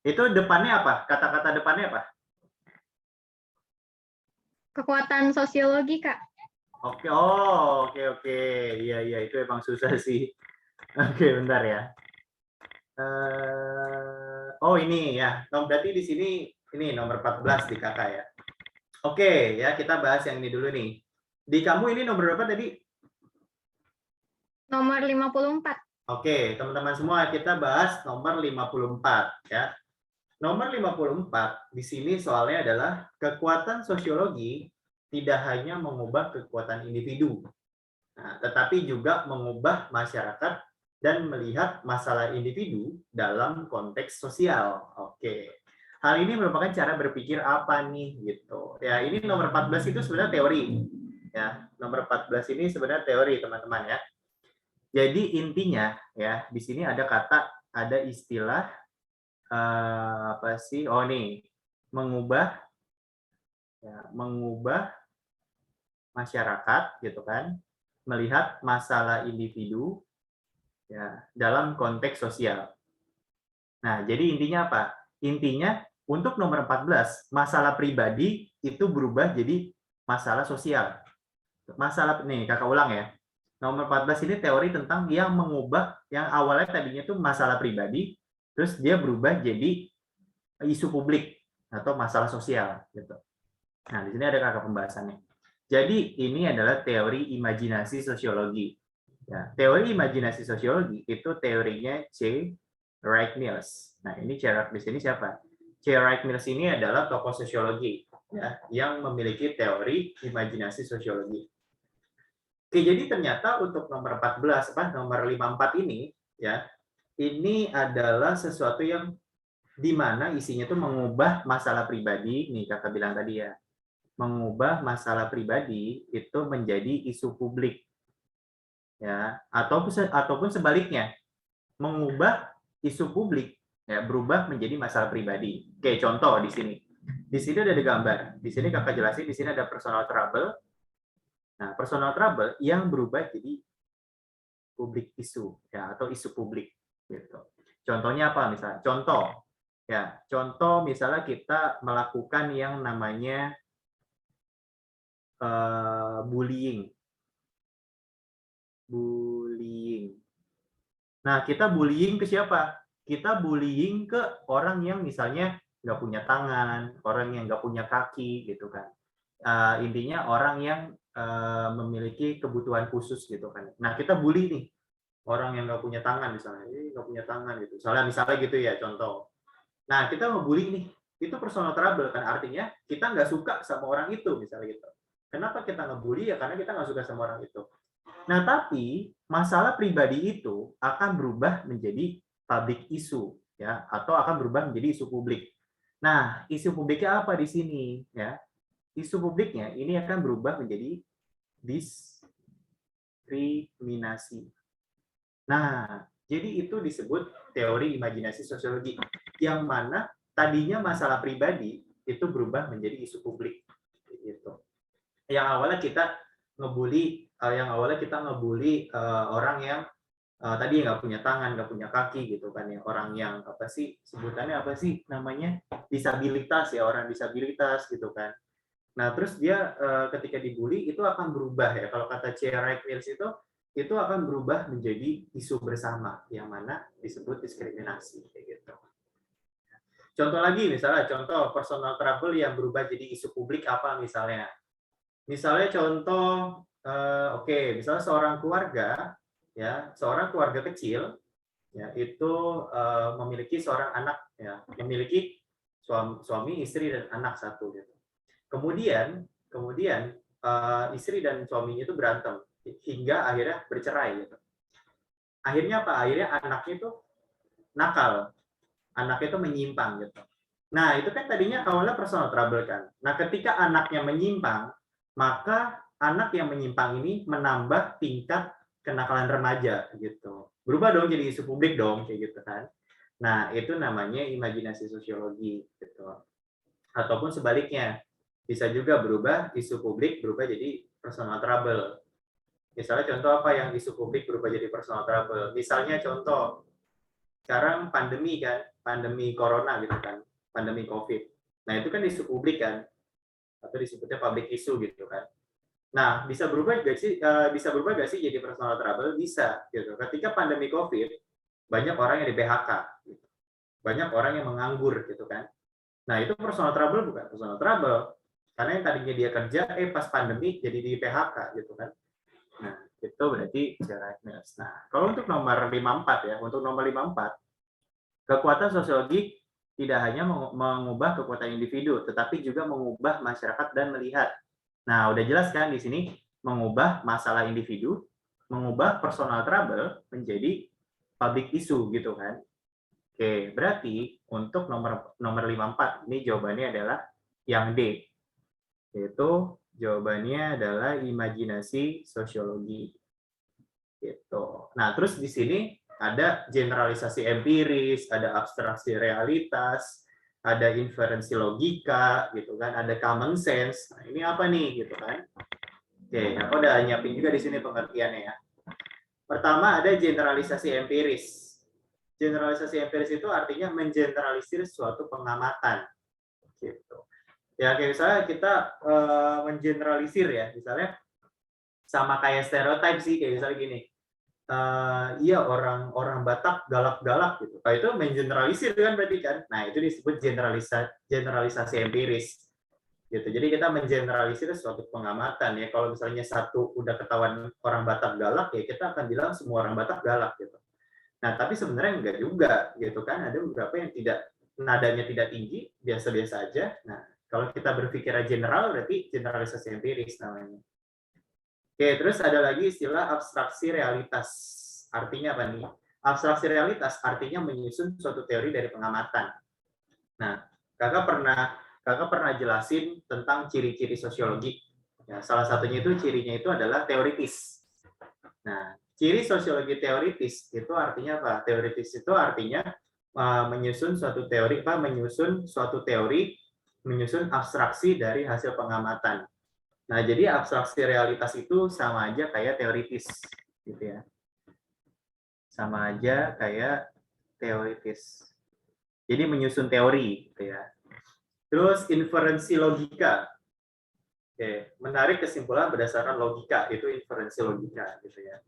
Itu depannya apa? Kata-kata depannya apa? Kekuatan sosiologi, Kak. Oke, oke. Iya, itu emang susah sih. Oke, bentar ya. Oh, ini ya. Berarti di sini ini nomor 14 di kakak ya. Oke, ya kita bahas yang ini dulu nih. Di kamu ini nomor berapa tadi? Nomor 54. Oke, teman-teman semua kita bahas nomor 54 ya. Nomor 54 di sini soalnya adalah kekuatan sosiologi tidak hanya mengubah kekuatan individu, nah, tetapi juga mengubah masyarakat dan melihat masalah individu dalam konteks sosial. Oke. Hal ini merupakan cara berpikir apa nih gitu. Ya, ini nomor 14 itu sebenarnya teori. Ya, nomor 14 ini sebenarnya teori, teman-teman ya. Jadi intinya ya, di sini ada istilah apa sih? Oh nih, mengubah masyarakat gitu kan, melihat masalah individu ya dalam konteks sosial. Nah, jadi intinya apa? Intinya untuk nomor 14, masalah pribadi itu berubah jadi masalah sosial. Masalah nih, kakak ulang ya. Nomor 14 ini teori tentang yang mengubah yang awalnya tadinya itu masalah pribadi, terus dia berubah jadi isu publik atau masalah sosial gitu. Nah, di sini ada kakak pembahasannya. Jadi ini adalah teori imajinasi sosiologi. Ya, teori imajinasi sosiologi itu teorinya C. Wright Mills. Nah, ini C. Wright Mills ini siapa? C. Wright Mills ini adalah tokoh sosiologi ya, yang memiliki teori imajinasi sosiologi. Oke, jadi ternyata untuk nomor 14 nomor 54 ini ya, ini adalah sesuatu yang di mana isinya itu mengubah masalah pribadi, nih kakak bilang tadi ya, mengubah masalah pribadi itu menjadi isu publik, ya, ataupun sebaliknya, mengubah isu publik ya berubah menjadi masalah pribadi. Oke, contoh di sini. Di sini ada gambar. Di sini kakak jelasin. Di sini ada personal trouble. Nah, personal trouble yang berubah jadi public issue ya atau isu publik gitu. Contohnya apa misalnya? Contoh misalnya kita melakukan yang namanya bullying. Nah, kita bullying ke siapa? Kita bullying ke orang yang misalnya nggak punya tangan, orang yang nggak punya kaki gitu kan. Intinya orang yang memiliki kebutuhan khusus gitu kan. Nah, kita bully nih orang yang nggak punya tangan misalnya, nggak punya tangan gitu. Misalnya gitu ya contoh. Nah, kita ngebully nih, itu personal trouble kan, artinya kita nggak suka sama orang itu misalnya gitu. Kenapa kita ngebully ya? Karena kita nggak suka sama orang itu. Nah, tapi masalah pribadi itu akan berubah menjadi public issue ya, atau akan berubah menjadi isu publik. Nah, isu publiknya apa di sini ya? Isu publiknya ini akan berubah menjadi diskriminasi. Nah, jadi itu disebut teori imajinasi sosiologi, yang mana tadinya masalah pribadi itu berubah menjadi isu publik. Gitu. Yang awalnya kita ngebully orang yang tadi nggak punya tangan, nggak punya kaki gitu kan ya, orang yang apa sih sebutannya apa sih namanya, disabilitas ya, orang disabilitas gitu kan. Nah, terus dia ketika dibully itu akan berubah ya. Kalau kata C. Wright Mills itu akan berubah menjadi isu bersama yang mana disebut diskriminasi kayak gitu. Contoh lagi misalnya contoh personal trouble yang berubah jadi isu publik apa misalnya? Misalnya contoh misalnya seorang keluarga kecil ya itu memiliki seorang anak ya, memiliki suami, istri dan anak satu gitu. Kemudian istri dan suaminya itu berantem hingga akhirnya bercerai gitu. Akhirnya apa? Akhirnya anaknya itu nakal, anaknya itu menyimpang gitu. Nah, itu kan tadinya awalnya personal trouble kan. Nah, ketika anaknya menyimpang, maka anak yang menyimpang ini menambah tingkat kenakalan remaja gitu. Berubah dong jadi isu publik dong kayak gitu kan. Nah, itu namanya imajinasi sosiologi gitu. Ataupun sebaliknya, bisa juga berubah isu publik berubah jadi personal trouble. Misalnya contoh apa yang isu publik berubah jadi personal trouble? Misalnya contoh sekarang pandemi kan, pandemi corona gitu kan, pandemi COVID. Nah, itu kan isu publik kan, atau disebutnya public issue gitu kan. Nah, bisa berubah gak sih? Bisa berubah gak sih jadi personal trouble? Bisa gitu. Ketika pandemi COVID, banyak orang yang di PHK, gitu. Banyak orang yang menganggur gitu kan. Nah, itu personal trouble bukan? Personal trouble. Karena yang tadinya dia kerja, pas pandemi jadi di PHK gitu kan. Nah, itu berarti directness. Nah, kalau untuk nomor 54 ya, untuk nomor 54, kekuatan sosiologi tidak hanya mengubah kekuatan individu, tetapi juga mengubah masyarakat dan melihat. Nah, udah jelas kan di sini mengubah masalah individu, mengubah personal trouble menjadi public issue gitu kan. Oke, berarti untuk nomor 54 ini jawabannya adalah yang D. Yaitu jawabannya adalah imajinasi sosiologi. Gitu. Nah, terus di sini ada generalisasi empiris, ada abstraksi realitas, ada inferensi logika, gitu kan, ada common sense. Nah, ini apa nih, gitu kan? Oke, aku udah nyiapin juga di sini pengertiannya ya. Pertama ada generalisasi empiris. Generalisasi empiris itu artinya mengeneralisir suatu pengamatan, gitu. Ya kayak misalnya kita mengeneralisir ya, misalnya sama kayak stereotip sih, kayak misalnya gini. Iya orang Batak galak-galak gitu. Nah, itu mengeneralisir kan berarti kan. Nah, itu disebut generalisasi empiris. Gitu. Jadi kita mengeneralisir suatu pengamatan ya. Kalau misalnya satu udah ketahuan orang Batak galak ya kita akan bilang semua orang Batak galak gitu. Nah, tapi sebenarnya enggak juga gitu kan. Ada beberapa yang tidak nadanya tidak tinggi, biasa-biasa aja. Nah, kalau kita berpikir general berarti generalisasi empiris namanya. Oke, terus ada lagi istilah abstraksi realitas. Artinya apa nih? Abstraksi realitas artinya menyusun suatu teori dari pengamatan. Nah, kakak pernah jelasin tentang ciri-ciri sosiologi. Ya, salah satunya itu cirinya itu adalah teoritis. Nah, ciri sosiologi teoritis itu artinya apa? Teoritis itu artinya menyusun suatu teori, menyusun abstraksi dari hasil pengamatan. Nah, jadi abstraksi realitas itu sama aja kayak teoritis, gitu ya. Sama aja kayak teoritis. Jadi menyusun teori, gitu ya. Terus inferensi logika. Oke, menarik kesimpulan berdasarkan logika, itu inferensi logika, gitu ya.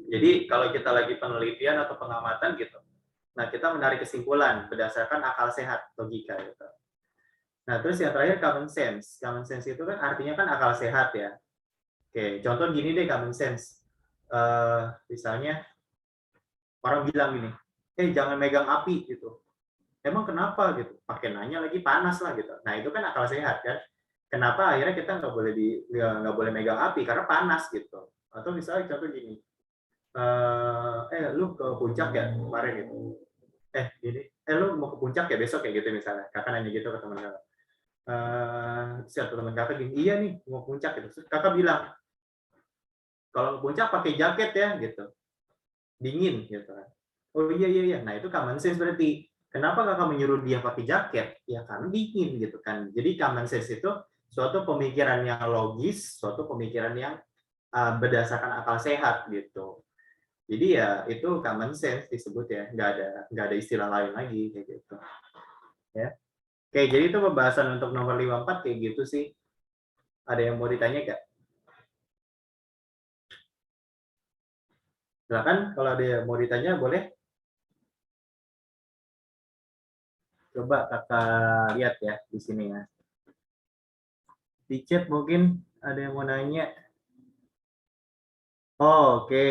Jadi kalau kita lagi penelitian atau pengamatan gitu, nah kita menarik kesimpulan berdasarkan akal sehat, logika gitu. Nah, terus yang terakhir common sense. Common sense itu kan artinya kan akal sehat ya. Oke, contoh gini deh common sense. Misalnya orang bilang gini, jangan megang api gitu. Emang kenapa gitu? Pakai nanya lagi panas lah gitu. Nah itu kan akal sehat kan. Kenapa akhirnya kita nggak boleh megang api karena panas gitu. Atau misalnya contoh gini, lu ke puncak ya kemarin gitu. Lu mau ke puncak ya besok ya gitu misalnya. Kakak nanya gitu ke teman kakak. Satu teman kakak gini, iya nih mau puncak gitu. Terus kakak bilang, kalau puncak pakai jaket ya gitu, dingin gitu kan. Oh iya. Nah itu common sense berarti. Kenapa kakak menyuruh dia pakai jaket? Ya karena dingin gitu kan. Jadi common sense itu suatu pemikiran yang logis, suatu pemikiran yang berdasarkan akal sehat gitu. Jadi ya itu common sense disebut ya, nggak ada istilah lain lagi kayak gitu. Ya. Oke, jadi itu pembahasan untuk nomor 54 kayak gitu sih. Ada yang mau ditanya nggak? Silakan kalau ada yang mau ditanya boleh. Coba kakak lihat ya di sini ya. Di chat mungkin ada yang mau nanya. Oh, oke.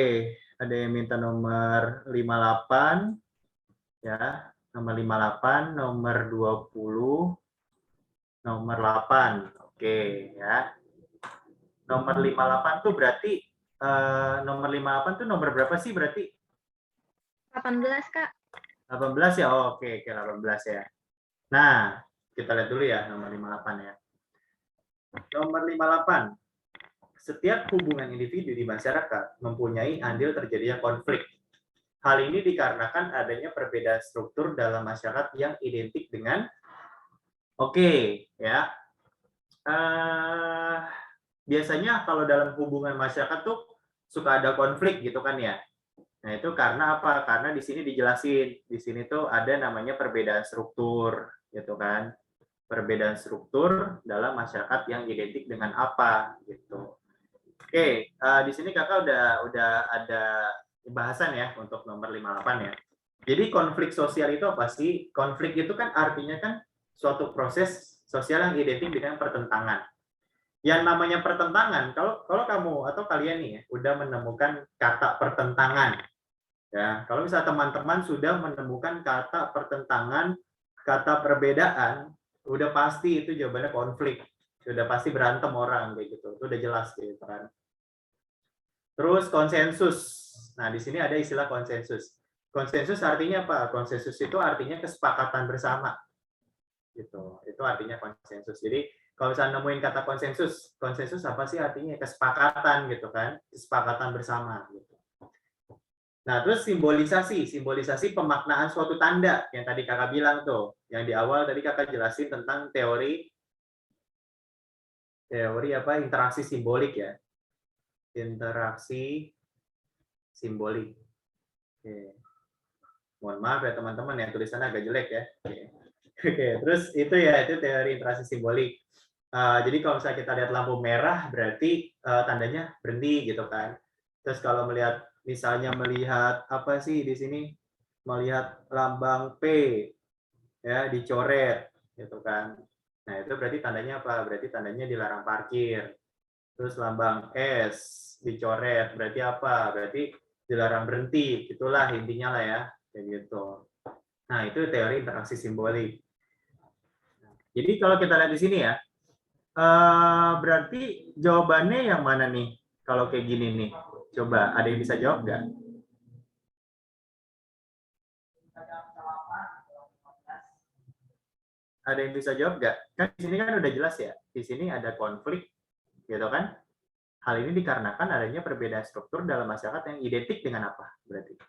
Ada yang minta nomor 58 ya. Nomor 58, nomor 20, nomor 8. Oke ya. Nomor 58 tuh berarti nomor 58 tuh nomor berapa sih berarti? 18, Kak. 18 ya? Oh, oke, 18 ya. Nah, kita lihat dulu ya nomor 58 ya. Nomor 58. Setiap hubungan individu di masyarakat mempunyai andil terjadinya konflik. Hal ini dikarenakan adanya perbedaan struktur dalam masyarakat yang identik dengan ya. Biasanya kalau dalam hubungan masyarakat tuh suka ada konflik gitu kan ya. Nah, itu karena apa? Karena di sini dijelasin, di sini tuh ada namanya perbedaan struktur gitu kan. Perbedaan struktur dalam masyarakat yang identik dengan apa gitu. Oke, di sini Kakak udah ada bahasan ya untuk nomor 58 ya. Jadi konflik sosial itu apa sih? Konflik itu kan artinya kan suatu proses sosial yang identik dengan pertentangan. Yang namanya pertentangan, kalau kamu atau kalian nih ya, udah menemukan kata pertentangan, ya, kalau misalnya teman-teman sudah menemukan kata pertentangan, kata perbedaan, udah pasti itu jawabannya konflik, sudah pasti berantem orang kayak gitu, itu udah jelas gitu kan. Terus konsensus, nah di sini ada istilah konsensus. Konsensus artinya apa? Konsensus itu artinya kesepakatan bersama, gitu. Itu artinya konsensus. Jadi kalau misalnya nemuin kata konsensus, konsensus apa sih artinya? Kesepakatan gitu kan, kesepakatan bersama gitu. Nah, terus simbolisasi pemaknaan suatu tanda yang tadi Kakak bilang tuh, yang di awal tadi Kakak jelasin tentang teori apa? Interaksi simbolik ya. Interaksi simbolik. Oke. Mohon maaf ya teman-teman ya, tulisannya agak jelek ya. Oke, terus itu ya, itu teori interaksi simbolik. Jadi kalau misalnya kita lihat lampu merah berarti tandanya berhenti gitu kan. Terus kalau misalnya melihat apa sih di sini, melihat lambang P ya dicoret gitu kan. Nah, itu berarti tandanya apa? Berarti tandanya dilarang parkir. Terus lambang S dicoret berarti apa? Berarti dilarang berhenti. Itulah intinya lah ya, kayak gitu. Nah, itu teori interaksi simbolik. Jadi kalau kita lihat di sini ya, berarti jawabannya yang mana nih? Kalau kayak gini nih, coba ada yang bisa jawab nggak? Ada yang bisa jawab nggak? Kan di sini kan udah jelas ya. Di sini ada konflik, gitu kan? Hal ini dikarenakan adanya perbedaan struktur dalam masyarakat yang identik dengan apa? Berarti?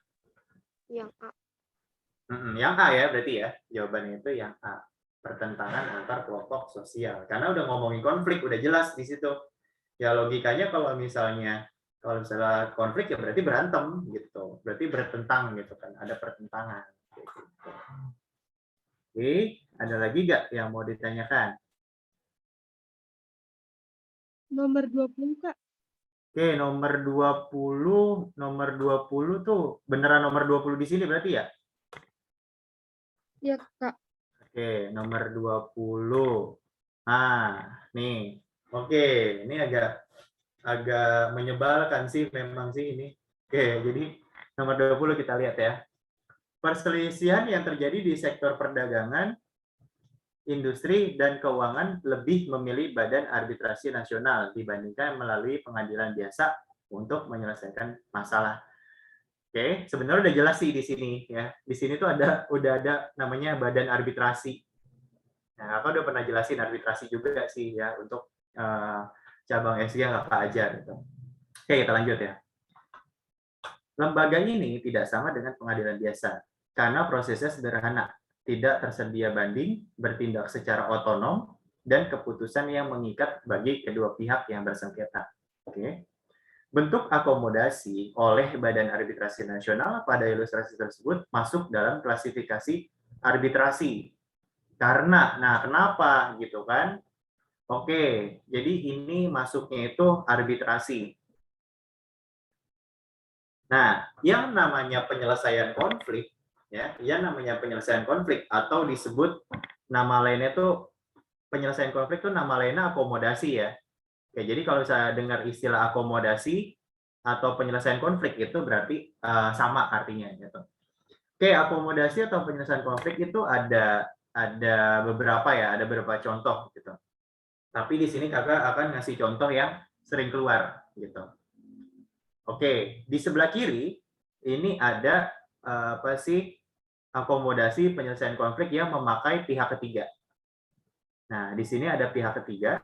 Yang A. Yang A ya, berarti ya. Jawabannya itu yang A. Pertentangan antar kelompok sosial. Karena udah ngomongin konflik, udah jelas di situ. Ya logikanya kalau misalnya konflik ya berarti berantem gitu. Berarti bertentang gitu kan. Ada pertentangan. Gitu. Oke, ada lagi nggak yang mau ditanyakan? Nomor 20, Kak. Oke, nomor 20 tuh beneran nomor 20 di sini berarti ya? Iya, Kak. Oke, nomor 20. Nah, nih. Oke, ini agak menyebalkan sih memang sih ini. Oke, jadi nomor 20 kita lihat ya. Perselisihan yang terjadi di sektor perdagangan, industri, dan keuangan lebih memilih badan arbitrasi nasional dibandingkan melalui pengadilan biasa untuk menyelesaikan masalah. Oke, sebenarnya udah jelas sih di sini ya. Di sini tuh udah ada namanya badan arbitrasi. Nah, aku udah pernah jelasin arbitrasi juga sih ya untuk cabang SG yang Kakak ajar gitu. Oke, kita lanjut ya. Lembaga ini tidak sama dengan pengadilan biasa karena prosesnya sederhana, tidak tersedia banding, bertindak secara otonom, dan keputusan yang mengikat bagi kedua pihak yang bersengketa. Oke. Bentuk akomodasi oleh Badan Arbitrasi Nasional pada ilustrasi tersebut masuk dalam klasifikasi arbitrasi. Karena, nah kenapa gitu kan? Oke, jadi ini masuknya itu arbitrasi. Nah, yang namanya penyelesaian konflik, ya, yang namanya penyelesaian konflik atau disebut nama lainnya itu penyelesaian konflik itu nama lainnya akomodasi ya. Oke, jadi kalau saya dengar istilah akomodasi atau penyelesaian konflik itu berarti sama artinya gitu. Oke, akomodasi atau penyelesaian konflik itu ada beberapa ya, ada beberapa contoh gitu. Tapi di sini Kakak akan ngasih contoh yang sering keluar gitu. Oke, di sebelah kiri ini ada akomodasi penyelesaian konflik yang memakai pihak ketiga. Nah, di sini ada pihak ketiga.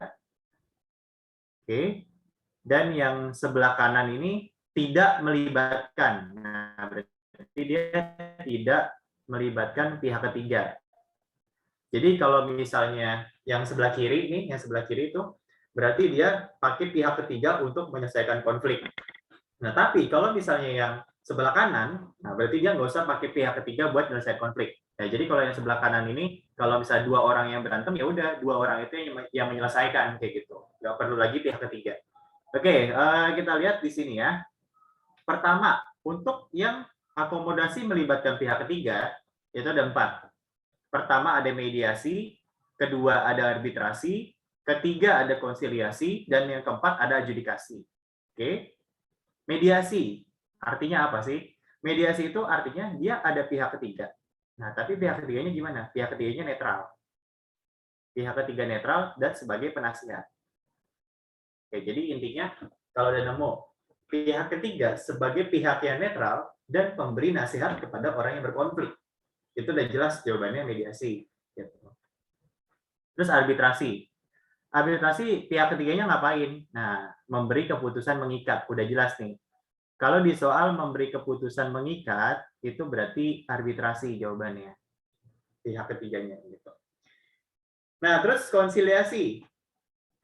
Oke. Dan yang sebelah kanan ini tidak melibatkan. Nah, berarti dia tidak melibatkan pihak ketiga. Jadi kalau misalnya yang sebelah kiri nih, yang sebelah kiri itu berarti dia pakai pihak ketiga untuk menyelesaikan konflik. Nah, tapi kalau misalnya yang sebelah kanan, nah berarti dia nggak usah pakai pihak ketiga buat menyelesaikan konflik. Nah, jadi kalau yang sebelah kanan ini, kalau misalnya 2 orang yang berantem, ya udah 2 orang itu yang menyelesaikan kayak gitu. Nggak perlu lagi pihak ketiga. Oke, kita lihat di sini ya. Pertama, untuk yang akomodasi melibatkan pihak ketiga, itu ada 4. Pertama ada mediasi, kedua ada arbitrasi, ketiga ada konsiliasi, dan yang keempat ada adjudikasi. Oke. Mediasi, artinya apa sih? Mediasi itu artinya dia ada pihak ketiga. Nah, tapi pihak ketiganya gimana? Pihak ketiganya netral. Pihak ketiga netral dan sebagai penasihat. Oke, jadi intinya kalau udah nemu pihak ketiga sebagai pihak yang netral dan pemberi nasihat kepada orang yang berkonflik. Itu udah jelas jawabannya mediasi. Terus arbitrasi. Arbitrasi pihak ketiganya ngapain? Nah, memberi keputusan mengikat. Udah jelas nih. Kalau di soal memberi keputusan mengikat, itu berarti arbitrasi jawabannya. Pihak ketiganya. Gitu. Nah, terus konsiliasi.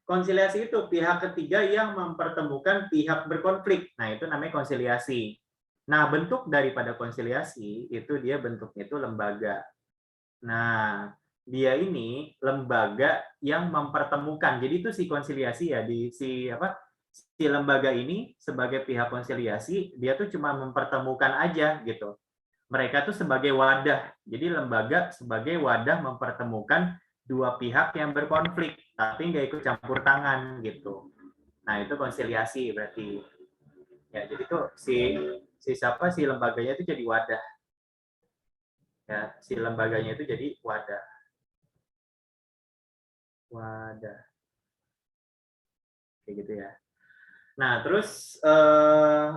Konsiliasi itu pihak ketiga yang mempertemukan pihak berkonflik. Nah, itu namanya konsiliasi. Nah, bentuk daripada konsiliasi, itu dia bentuknya itu lembaga. Nah, dia ini lembaga yang mempertemukan. Jadi itu si konsiliasi ya, si lembaga ini sebagai pihak konsiliasi, dia tuh cuma mempertemukan aja gitu. Mereka tuh sebagai wadah. Jadi lembaga sebagai wadah mempertemukan 2 pihak yang berkonflik, tapi nggak ikut campur tangan gitu. Nah, itu konsiliasi berarti. Ya, jadi tuh si lembaganya itu jadi wadah. Ya, si lembaganya itu jadi wadah. Kayak gitu ya. Nah, terus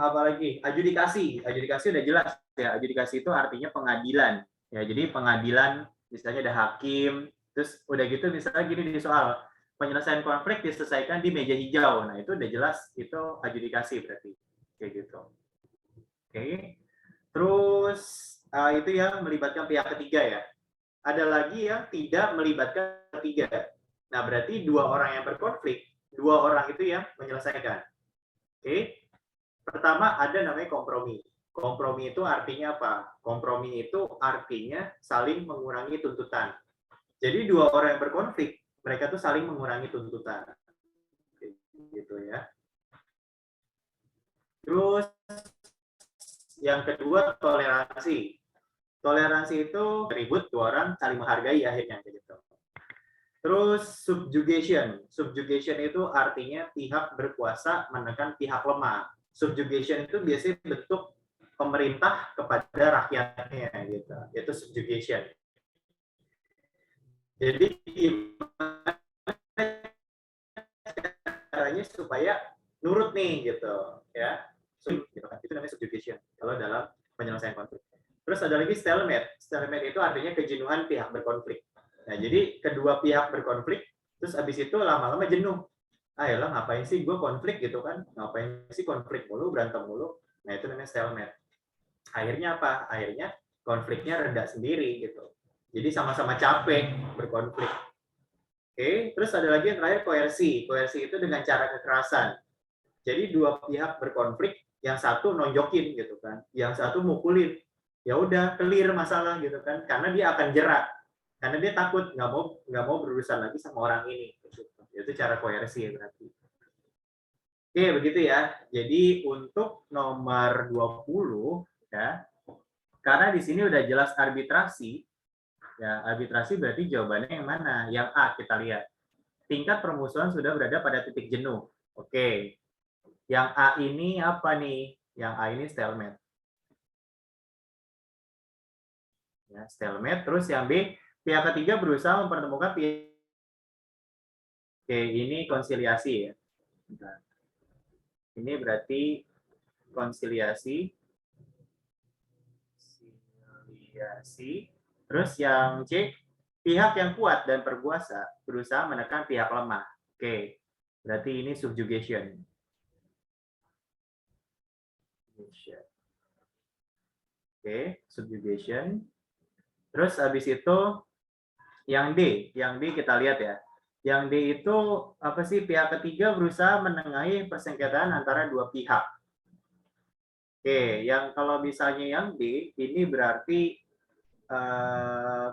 apa lagi? Adjudikasi. Adjudikasi udah jelas ya. Adjudikasi itu artinya pengadilan. Ya, jadi pengadilan misalnya ada hakim, terus udah gitu misalnya gini di soal penyelesaian konflik diselesaikan di meja hijau. Nah, itu udah jelas itu adjudikasi berarti. Kayak gitu. Oke. Terus itu yang melibatkan pihak ketiga ya. Ada lagi yang tidak melibatkan ketiga. Nah, berarti 2 orang yang berkonflik, 2 orang itu yang menyelesaikan. Oke. Pertama ada namanya kompromi. Kompromi itu artinya apa? Kompromi itu artinya saling mengurangi tuntutan. Jadi 2 orang yang berkonflik, mereka tuh saling mengurangi tuntutan. Gitu ya. Terus yang kedua toleransi. Toleransi itu ribut 2 orang saling menghargai akhirnya gitu. Terus subjugation. Subjugation itu artinya pihak berkuasa menekan pihak lemah. Subjugation itu biasanya bentuk pemerintah kepada rakyatnya gitu. Itu subjugation. Jadi gimana caranya supaya nurut nih gitu ya. Itu namanya subjugation kalau dalam penyelesaian konflik. Terus ada lagi stalemate. Stalemate itu artinya kejenuhan pihak berkonflik. Nah, jadi kedua pihak berkonflik, terus abis itu lama-lama jenuh. Ayolah, ngapain sih gue konflik gitu kan? Ngapain sih konflik mulu, berantem mulu? Nah, itu namanya stalemate. Akhirnya apa? Akhirnya konfliknya reda sendiri gitu. Jadi sama-sama capek berkonflik. Oke, terus ada lagi yang terakhir koersi. Koersi itu dengan cara kekerasan. Jadi 2 pihak berkonflik, yang satu nonjokin gitu kan, yang satu mukulin. Ya udah, clear masalah gitu kan, karena dia akan jerak. Karena dia takut nggak mau berurusan lagi sama orang ini. Itu cara koersi berarti. Oke, begitu ya. Jadi untuk nomor 20 ya. Karena di sini udah jelas arbitrasi. Ya, arbitrasi berarti jawabannya yang mana? Yang A kita lihat. Tingkat permusuhan sudah berada pada titik jenuh. Oke. Yang A ini apa nih? Yang A ini stalemate. Ya, stalemate. Terus yang B, pihak ketiga berusaha mempertemukan pihak. Oke, ini konsiliasi ya. Ini berarti konsiliasi. Terus yang C, pihak yang kuat dan berkuasa berusaha menekan pihak lemah. Oke, berarti ini subjugation. Oke, subjugation. Terus habis itu yang D kita lihat ya. Yang D itu apa sih? Pihak ketiga berusaha menengahi persengketaan antara dua pihak. Oke, yang kalau misalnya yang D ini berarti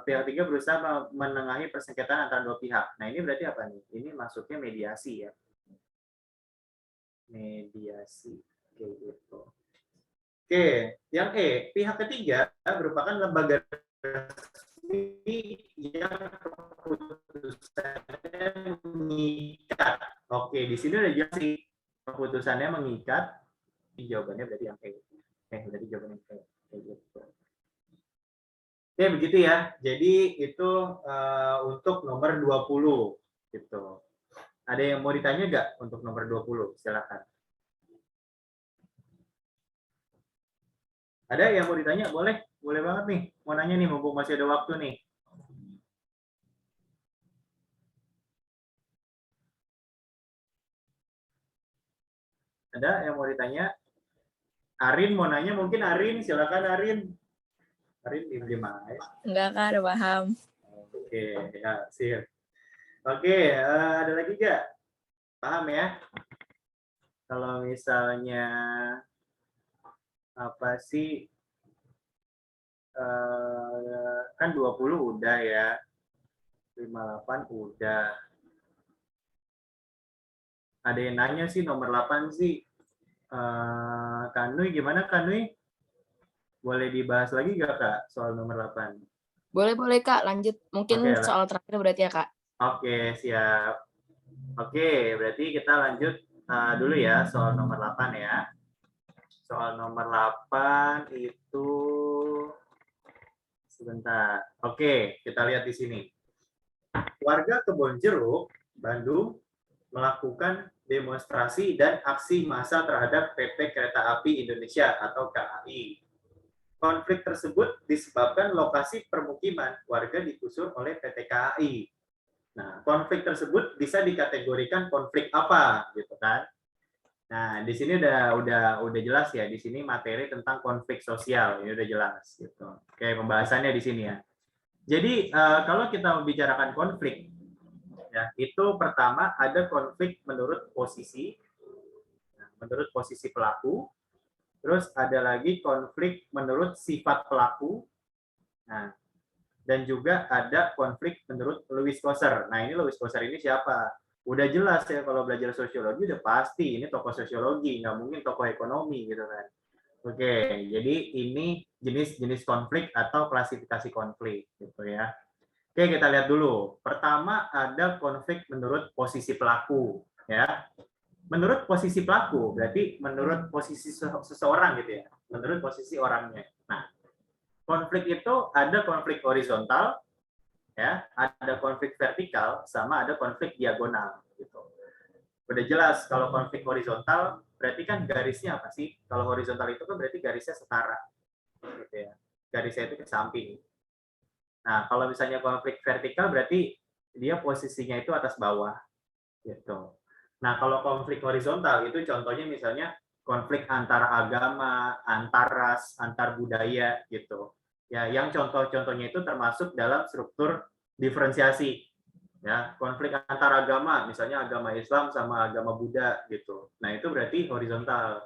pihak ketiga berusaha menengahi persengketaan antara dua pihak. Nah ini berarti apa nih? Ini masuknya mediasi ya. Mediasi, oke gitu. Oke, yang E, pihak ketiga merupakan lembaga resmi yang keputusannya mengikat. Oke, di sini udah jelas sih keputusannya mengikat. Jawabannya berarti yang E. Berarti jawabannya E. Gitu. Oke, begitu ya. Jadi itu untuk nomor 20 gitu. Ada yang mau ditanya nggak untuk nomor 20? Silakan. Ada yang mau ditanya? Boleh? Boleh banget nih. Mau nanya nih, mumpung masih ada waktu nih. Ada yang mau ditanya? Arin mau nanya, mungkin Arin. Silakan Arin. Arin diem aja. Enggak, Kak, udah paham. Oke, ya, sip. Oke, ada lagi nggak? Paham ya? Kalau misalnya apa sih, kan 20 udah ya, 58 udah. Ada yang nanya sih nomor 8 sih. Kanui gimana Kanui? Boleh dibahas lagi nggak Kak soal nomor 8? Boleh Kak, lanjut. Mungkin Oke, soal terakhir berarti ya Kak. Oke, siap. Oke, berarti kita lanjut dulu ya soal nomor 8 ya. Soal nomor 8 itu sebentar. Oke, kita lihat di sini. Warga Kebonjeruk, Bandung melakukan demonstrasi dan aksi massa terhadap PT Kereta Api Indonesia atau KAI. Konflik tersebut disebabkan lokasi permukiman warga digusur oleh PT KAI. Nah, konflik tersebut bisa dikategorikan konflik apa, gitu kan? Nah, di sini udah jelas ya. Di sini materi tentang konflik sosial, ini udah jelas, gitu. Oke, pembahasannya di sini ya. Jadi kalau kita membicarakan konflik, ya itu pertama ada konflik menurut posisi pelaku. Terus ada lagi konflik menurut sifat pelaku. Nah, dan juga ada konflik menurut Louis Kosser. Nah, ini Louis Kosser ini siapa? Udah jelas ya kalau belajar sosiologi udah pasti ini tokoh sosiologi, nggak mungkin tokoh ekonomi gitu kan. Oke, jadi ini jenis-jenis konflik atau klasifikasi konflik gitu ya. Oke, kita lihat dulu. Pertama ada konflik menurut posisi pelaku ya. Menurut posisi pelaku, berarti menurut posisi seseorang gitu ya, menurut posisi orangnya. Nah, konflik itu ada konflik horizontal, ya, ada konflik vertikal, sama ada konflik diagonal. Gitu. Udah jelas kalau konflik horizontal, berarti kan garisnya apa sih? Kalau horizontal itu kan berarti garisnya setara, gitu ya. Garisnya itu ke samping. Nah, kalau misalnya konflik vertikal, berarti dia posisinya itu atas bawah, gitu. Nah, kalau konflik horizontal itu contohnya misalnya konflik antara agama, antar ras, antar budaya gitu. Ya, yang contoh-contohnya itu termasuk dalam struktur diferensiasi. Ya, konflik antar agama, misalnya agama Islam sama agama Buddha gitu. Nah, itu berarti horizontal.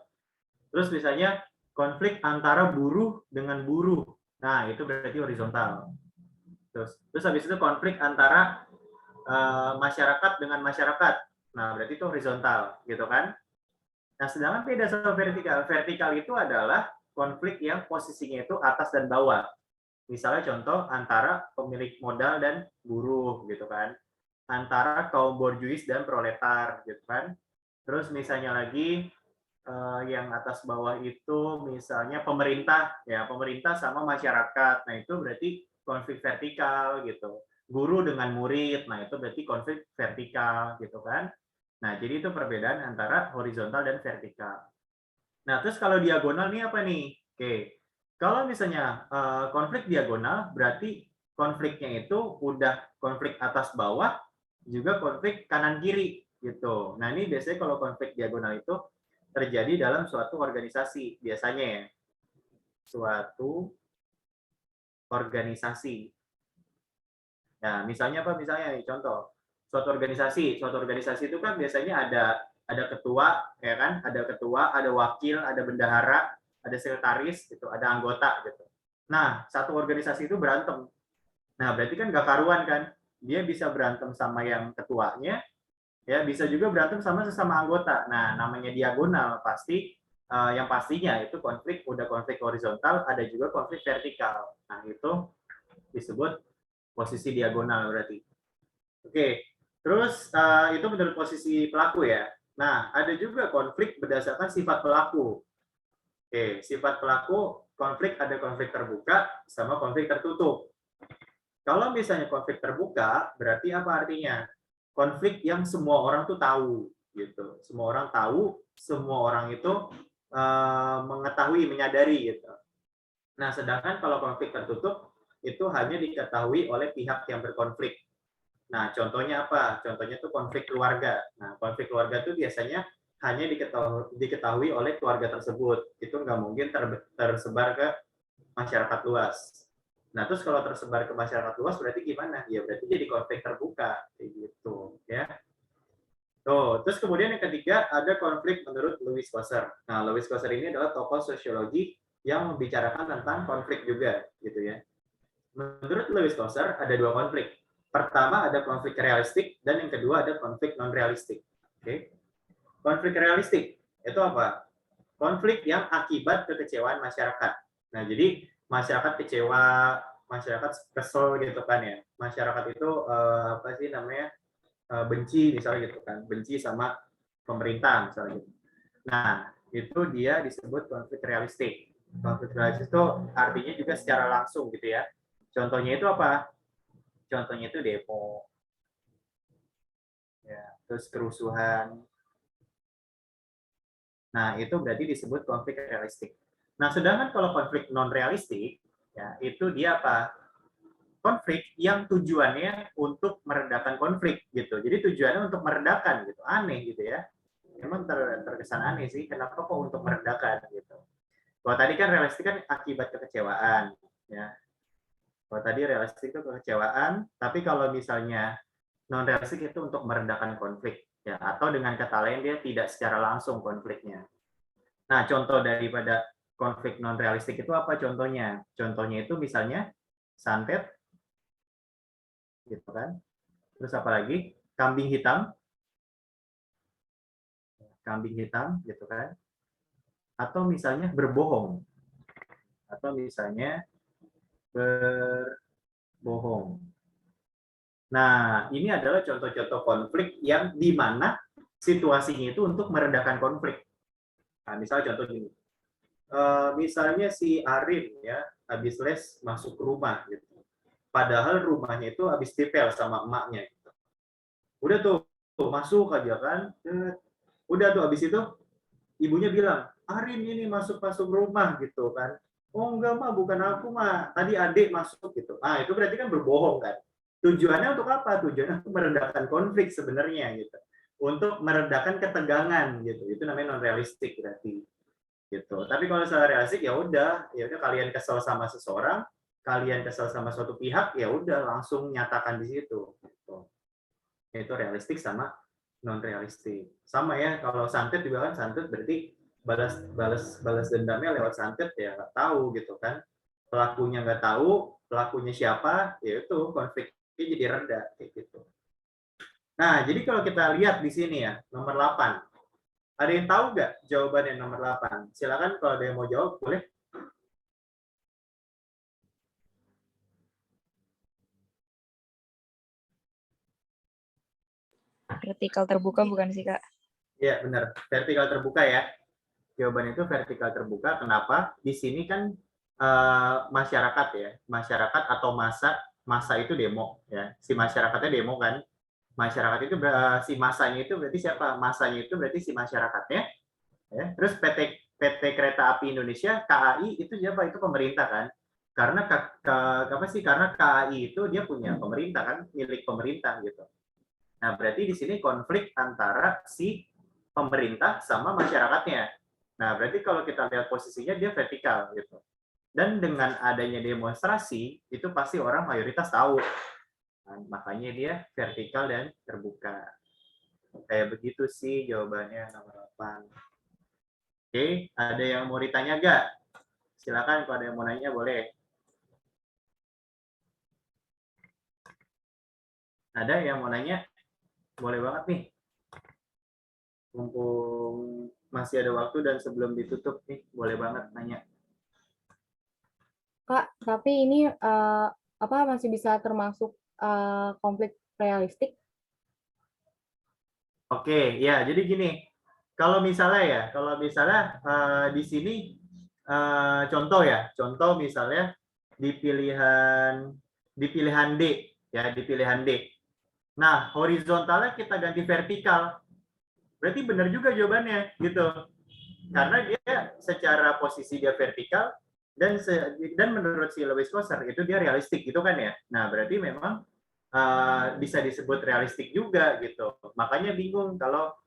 Terus misalnya konflik antara buruh dengan buruh. Nah, itu berarti horizontal. Terus habis itu konflik antara masyarakat dengan masyarakat. Nah, berarti itu horizontal, gitu kan? Nah, sedangkan beda sama vertikal. Vertikal itu adalah konflik yang posisinya itu atas dan bawah. Misalnya contoh antara pemilik modal dan buruh, gitu kan? Antara kaum borjuis dan proletar, gitu kan? Terus misalnya lagi yang atas bawah itu misalnya pemerintah, ya pemerintah sama masyarakat. Nah, itu berarti konflik vertikal, gitu. Guru dengan murid, nah itu berarti konflik vertikal, gitu kan? Nah, jadi itu perbedaan antara horizontal dan vertikal. Nah, terus kalau diagonal nih apa nih? Oke, kalau misalnya konflik diagonal, berarti konfliknya itu udah konflik atas bawah, juga konflik kanan kiri gitu. Nah, ini biasanya kalau konflik diagonal itu terjadi dalam suatu organisasi biasanya ya. Suatu organisasi. Nah, misalnya apa? Misalnya nih, contoh. Suatu organisasi itu kan biasanya ada ketua, ya kan? Ada ketua, ada wakil, ada bendahara, ada sekretaris, gitu, ada anggota, gitu. Nah, satu organisasi itu berantem. Nah, berarti kan gak karuan kan? Dia bisa berantem sama yang ketuanya, ya bisa juga berantem sama sesama anggota. Nah, namanya diagonal pasti yang pastinya itu udah konflik horizontal, ada juga konflik vertikal. Nah, itu disebut posisi diagonal berarti. Oke, terus itu menurut posisi pelaku ya. Nah, ada juga konflik berdasarkan sifat pelaku. Oke, sifat pelaku konflik ada konflik terbuka sama konflik tertutup. Kalau misalnya konflik terbuka, berarti apa artinya? Konflik yang semua orang tuh tahu, gitu. Semua orang tahu, semua orang itu mengetahui, menyadari, gitu. Nah, sedangkan kalau konflik tertutup itu hanya diketahui oleh pihak yang berkonflik. Nah, contohnya apa? Contohnya tuh konflik keluarga. Nah, konflik keluarga itu biasanya hanya diketahui oleh keluarga tersebut. Itu nggak mungkin tersebar ke masyarakat luas. Nah, terus kalau tersebar ke masyarakat luas berarti gimana? Ya berarti jadi konflik terbuka, kayak gitu, ya. Tuh, terus kemudian yang ketiga ada konflik menurut Lewis Coser. Nah, Lewis Coser ini adalah tokoh sosiologi yang membicarakan tentang konflik juga, gitu ya. Menurut Lewis Coser ada dua konflik. Pertama ada konflik realistik dan yang kedua ada konflik non realistik. Oke. Konflik realistik itu apa? Konflik yang akibat kekecewaan masyarakat. Nah, jadi masyarakat kecewa, masyarakat kesel gitu kan ya. Masyarakat itu apa sih namanya? Benci misalnya gitu kan, benci sama pemerintah misalnya gitu. Nah, itu dia disebut konflik realistik. Konflik realistik itu artinya juga secara langsung gitu ya. Contohnya itu apa? Contohnya itu demo, ya, terus kerusuhan. Nah, itu berarti disebut konflik realistik. Nah, sedangkan kalau konflik non realistik, ya, itu dia apa? Konflik yang tujuannya untuk meredakan konflik gitu. Jadi tujuannya untuk meredakan gitu. Aneh gitu ya. Memang terkesan aneh sih. Kenapa kok untuk meredakan gitu? Kalau tadi kan realistik kan akibat kekecewaan, ya. Kalau tadi realistik itu kekecewaan, tapi kalau misalnya non realistik itu untuk meredakan konflik, ya. Atau dengan kata lain dia tidak secara langsung konfliknya. Nah, contoh daripada konflik non realistik itu apa contohnya? Contohnya itu misalnya santet, gitu kan. Terus apa lagi? Kambing hitam, gitu kan. Atau misalnya berbohong, atau misalnya berbohong. Nah, ini adalah contoh-contoh konflik yang di mana situasinya itu untuk meredakan konflik. Nah, misalnya contoh gini. Misalnya si Arin ya habis les masuk ke rumah gitu. Padahal rumahnya itu habis dipel sama emaknya gitu. Udah tuh masuk aja kan. Udah tuh habis itu ibunya bilang, "Arin ini masuk rumah" gitu kan. "Oh enggak mah, bukan aku mah. Tadi adik masuk" gitu. Ah, itu berarti kan berbohong kan. Tujuannya untuk apa? Tujuannya untuk meredakan konflik sebenarnya gitu. Untuk meredakan ketegangan gitu. Itu namanya non realistik berarti. Gitu. Tapi kalau secara realistik ya udah kalian kesel sama seseorang, kalian kesel sama suatu pihak, ya udah langsung nyatakan di situ. Gitu. Itu realistik sama non realistik. Sama ya kalau santet juga kan, santet berarti balas dendamnya lewat santet ya nggak tahu gitu kan. Pelakunya nggak tahu, pelakunya siapa, ya itu konfliknya jadi reda kayak gitu. Nah, jadi kalau kita lihat di sini ya, nomor 8. Ada yang tahu nggak jawaban yang nomor 8? Silakan kalau ada yang mau jawab, boleh. Vertikal terbuka bukan sih, Kak? Iya, benar. Vertikal terbuka ya. Jawaban itu vertikal terbuka. Kenapa? Di sini kan masyarakat ya. Masyarakat atau massa itu demo ya. Si masyarakatnya demo kan. Masyarakat itu si masanya itu berarti siapa? Masanya itu berarti si masyarakatnya. Ya. Terus PT Kereta Api Indonesia KAI itu siapa? Itu pemerintah kan? Karena apa sih? Karena KAI itu dia punya pemerintah kan, milik pemerintah gitu. Nah, berarti di sini konflik antara si pemerintah sama masyarakatnya. Nah, berarti kalau kita lihat posisinya dia vertikal gitu. Dan dengan adanya demonstrasi itu pasti orang mayoritas tahu. Nah, makanya dia vertikal dan terbuka. Kayak begitu sih jawabannya nomor 8. Oke, ada yang mau ditanya gak? Silakan kalau ada yang mau nanya boleh. Ada yang mau nanya? Boleh banget nih. Mumpung masih ada waktu dan sebelum ditutup nih, boleh banget nanya. Kak, tapi ini masih bisa termasuk konflik realistik? Oke, ya jadi gini. Kalau misalnya di sini contoh misalnya di pilihan D ya, di pilihan D. Nah, horizontalnya kita ganti vertikal. Berarti benar juga jawabannya gitu. Karena dia secara posisi dia vertikal dan menurut si Lewis Coser itu dia realistik gitu kan ya. Nah, berarti memang bisa disebut realistik juga gitu. Makanya bingung kalau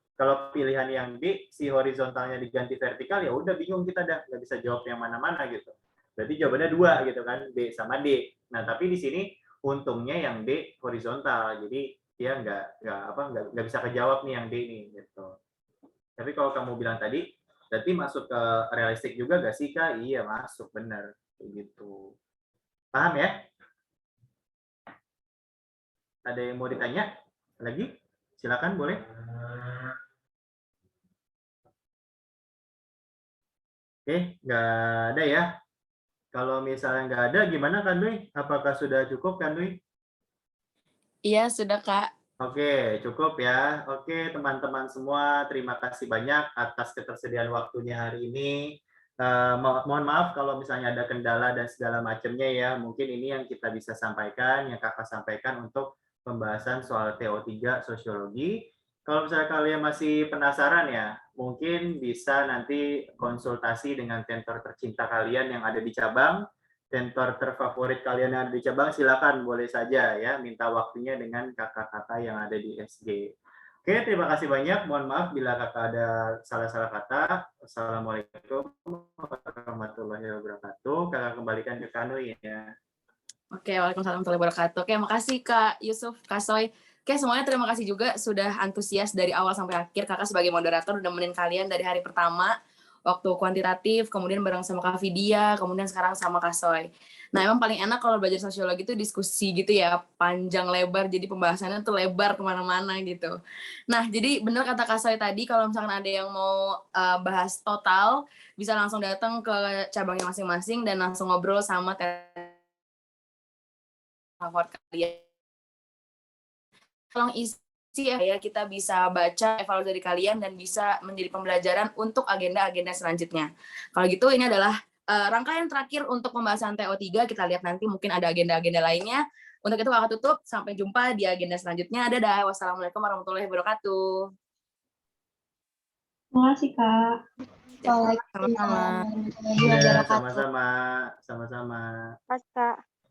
pilihan yang D si horizontalnya diganti vertikal ya udah bingung kita dah nggak bisa jawab yang mana-mana gitu. Berarti jawabannya 2 gitu kan, B sama D. Nah, tapi di sini untungnya yang D horizontal. Jadi dia nggak bisa kejawab nih yang D nih gitu. Tapi kalau kamu bilang tadi berarti masuk ke realistik juga gak sih Kak? Iya, masuk benar gitu. Paham ya? Ada yang mau ditanya lagi? Silakan boleh. Oke, nggak ada ya. Kalau misalnya nggak ada, gimana kan Dwi? Apakah sudah cukup kan Dwi? Iya, sudah Kak. Oke, cukup ya. Oke, teman-teman semua, terima kasih banyak atas ketersediaan waktunya hari ini. Mohon maaf kalau misalnya ada kendala dan segala macamnya ya. Mungkin ini yang kita bisa sampaikan, yang Kakak sampaikan untuk pembahasan soal TO3 sosiologi. Kalau misalnya kalian masih penasaran ya, mungkin bisa nanti konsultasi dengan tentor tercinta kalian yang ada di cabang. Tentor terfavorit kalian yang ada di cabang, silakan boleh saja ya minta waktunya dengan kakak-kakak yang ada di SG. Oke, terima kasih banyak. Mohon maaf bila kakak ada salah-salah kata. Assalamualaikum warahmatullahi wabarakatuh. Kakak kembalikan ke Kak Nui ya. Oke, waalaikumsalam warahmatullahi wabarakatuh. Oke, makasih Kak Yusuf, Kak Soy. Oke, semuanya terima kasih juga sudah antusias dari awal sampai akhir. Kakak sebagai moderator udah nemenin kalian dari hari pertama, waktu kuantitatif, kemudian bareng sama Kak Vidya, kemudian sekarang sama Kak Soy. Nah, emang paling enak kalau belajar sosiologi itu diskusi gitu ya, panjang lebar, jadi pembahasannya tuh lebar kemana-mana gitu. Nah, jadi bener kata Kak Soy tadi, kalau misalkan ada yang mau bahas total, bisa langsung datang ke cabangnya masing-masing dan langsung ngobrol sama favorit kalian. Tolong isi ya, kita bisa baca evaluasi dari kalian dan bisa menjadi pembelajaran untuk agenda-agenda selanjutnya. Kalau gitu ini adalah rangkaian terakhir untuk pembahasan TO3. Kita lihat nanti mungkin ada agenda-agenda lainnya. Untuk itu kakak tutup, sampai jumpa di agenda selanjutnya. Dadah, wassalamualaikum warahmatullahi wabarakatuh. Terima kasih, Kak. Sama-sama. Iya, sama-sama. Pas Kak.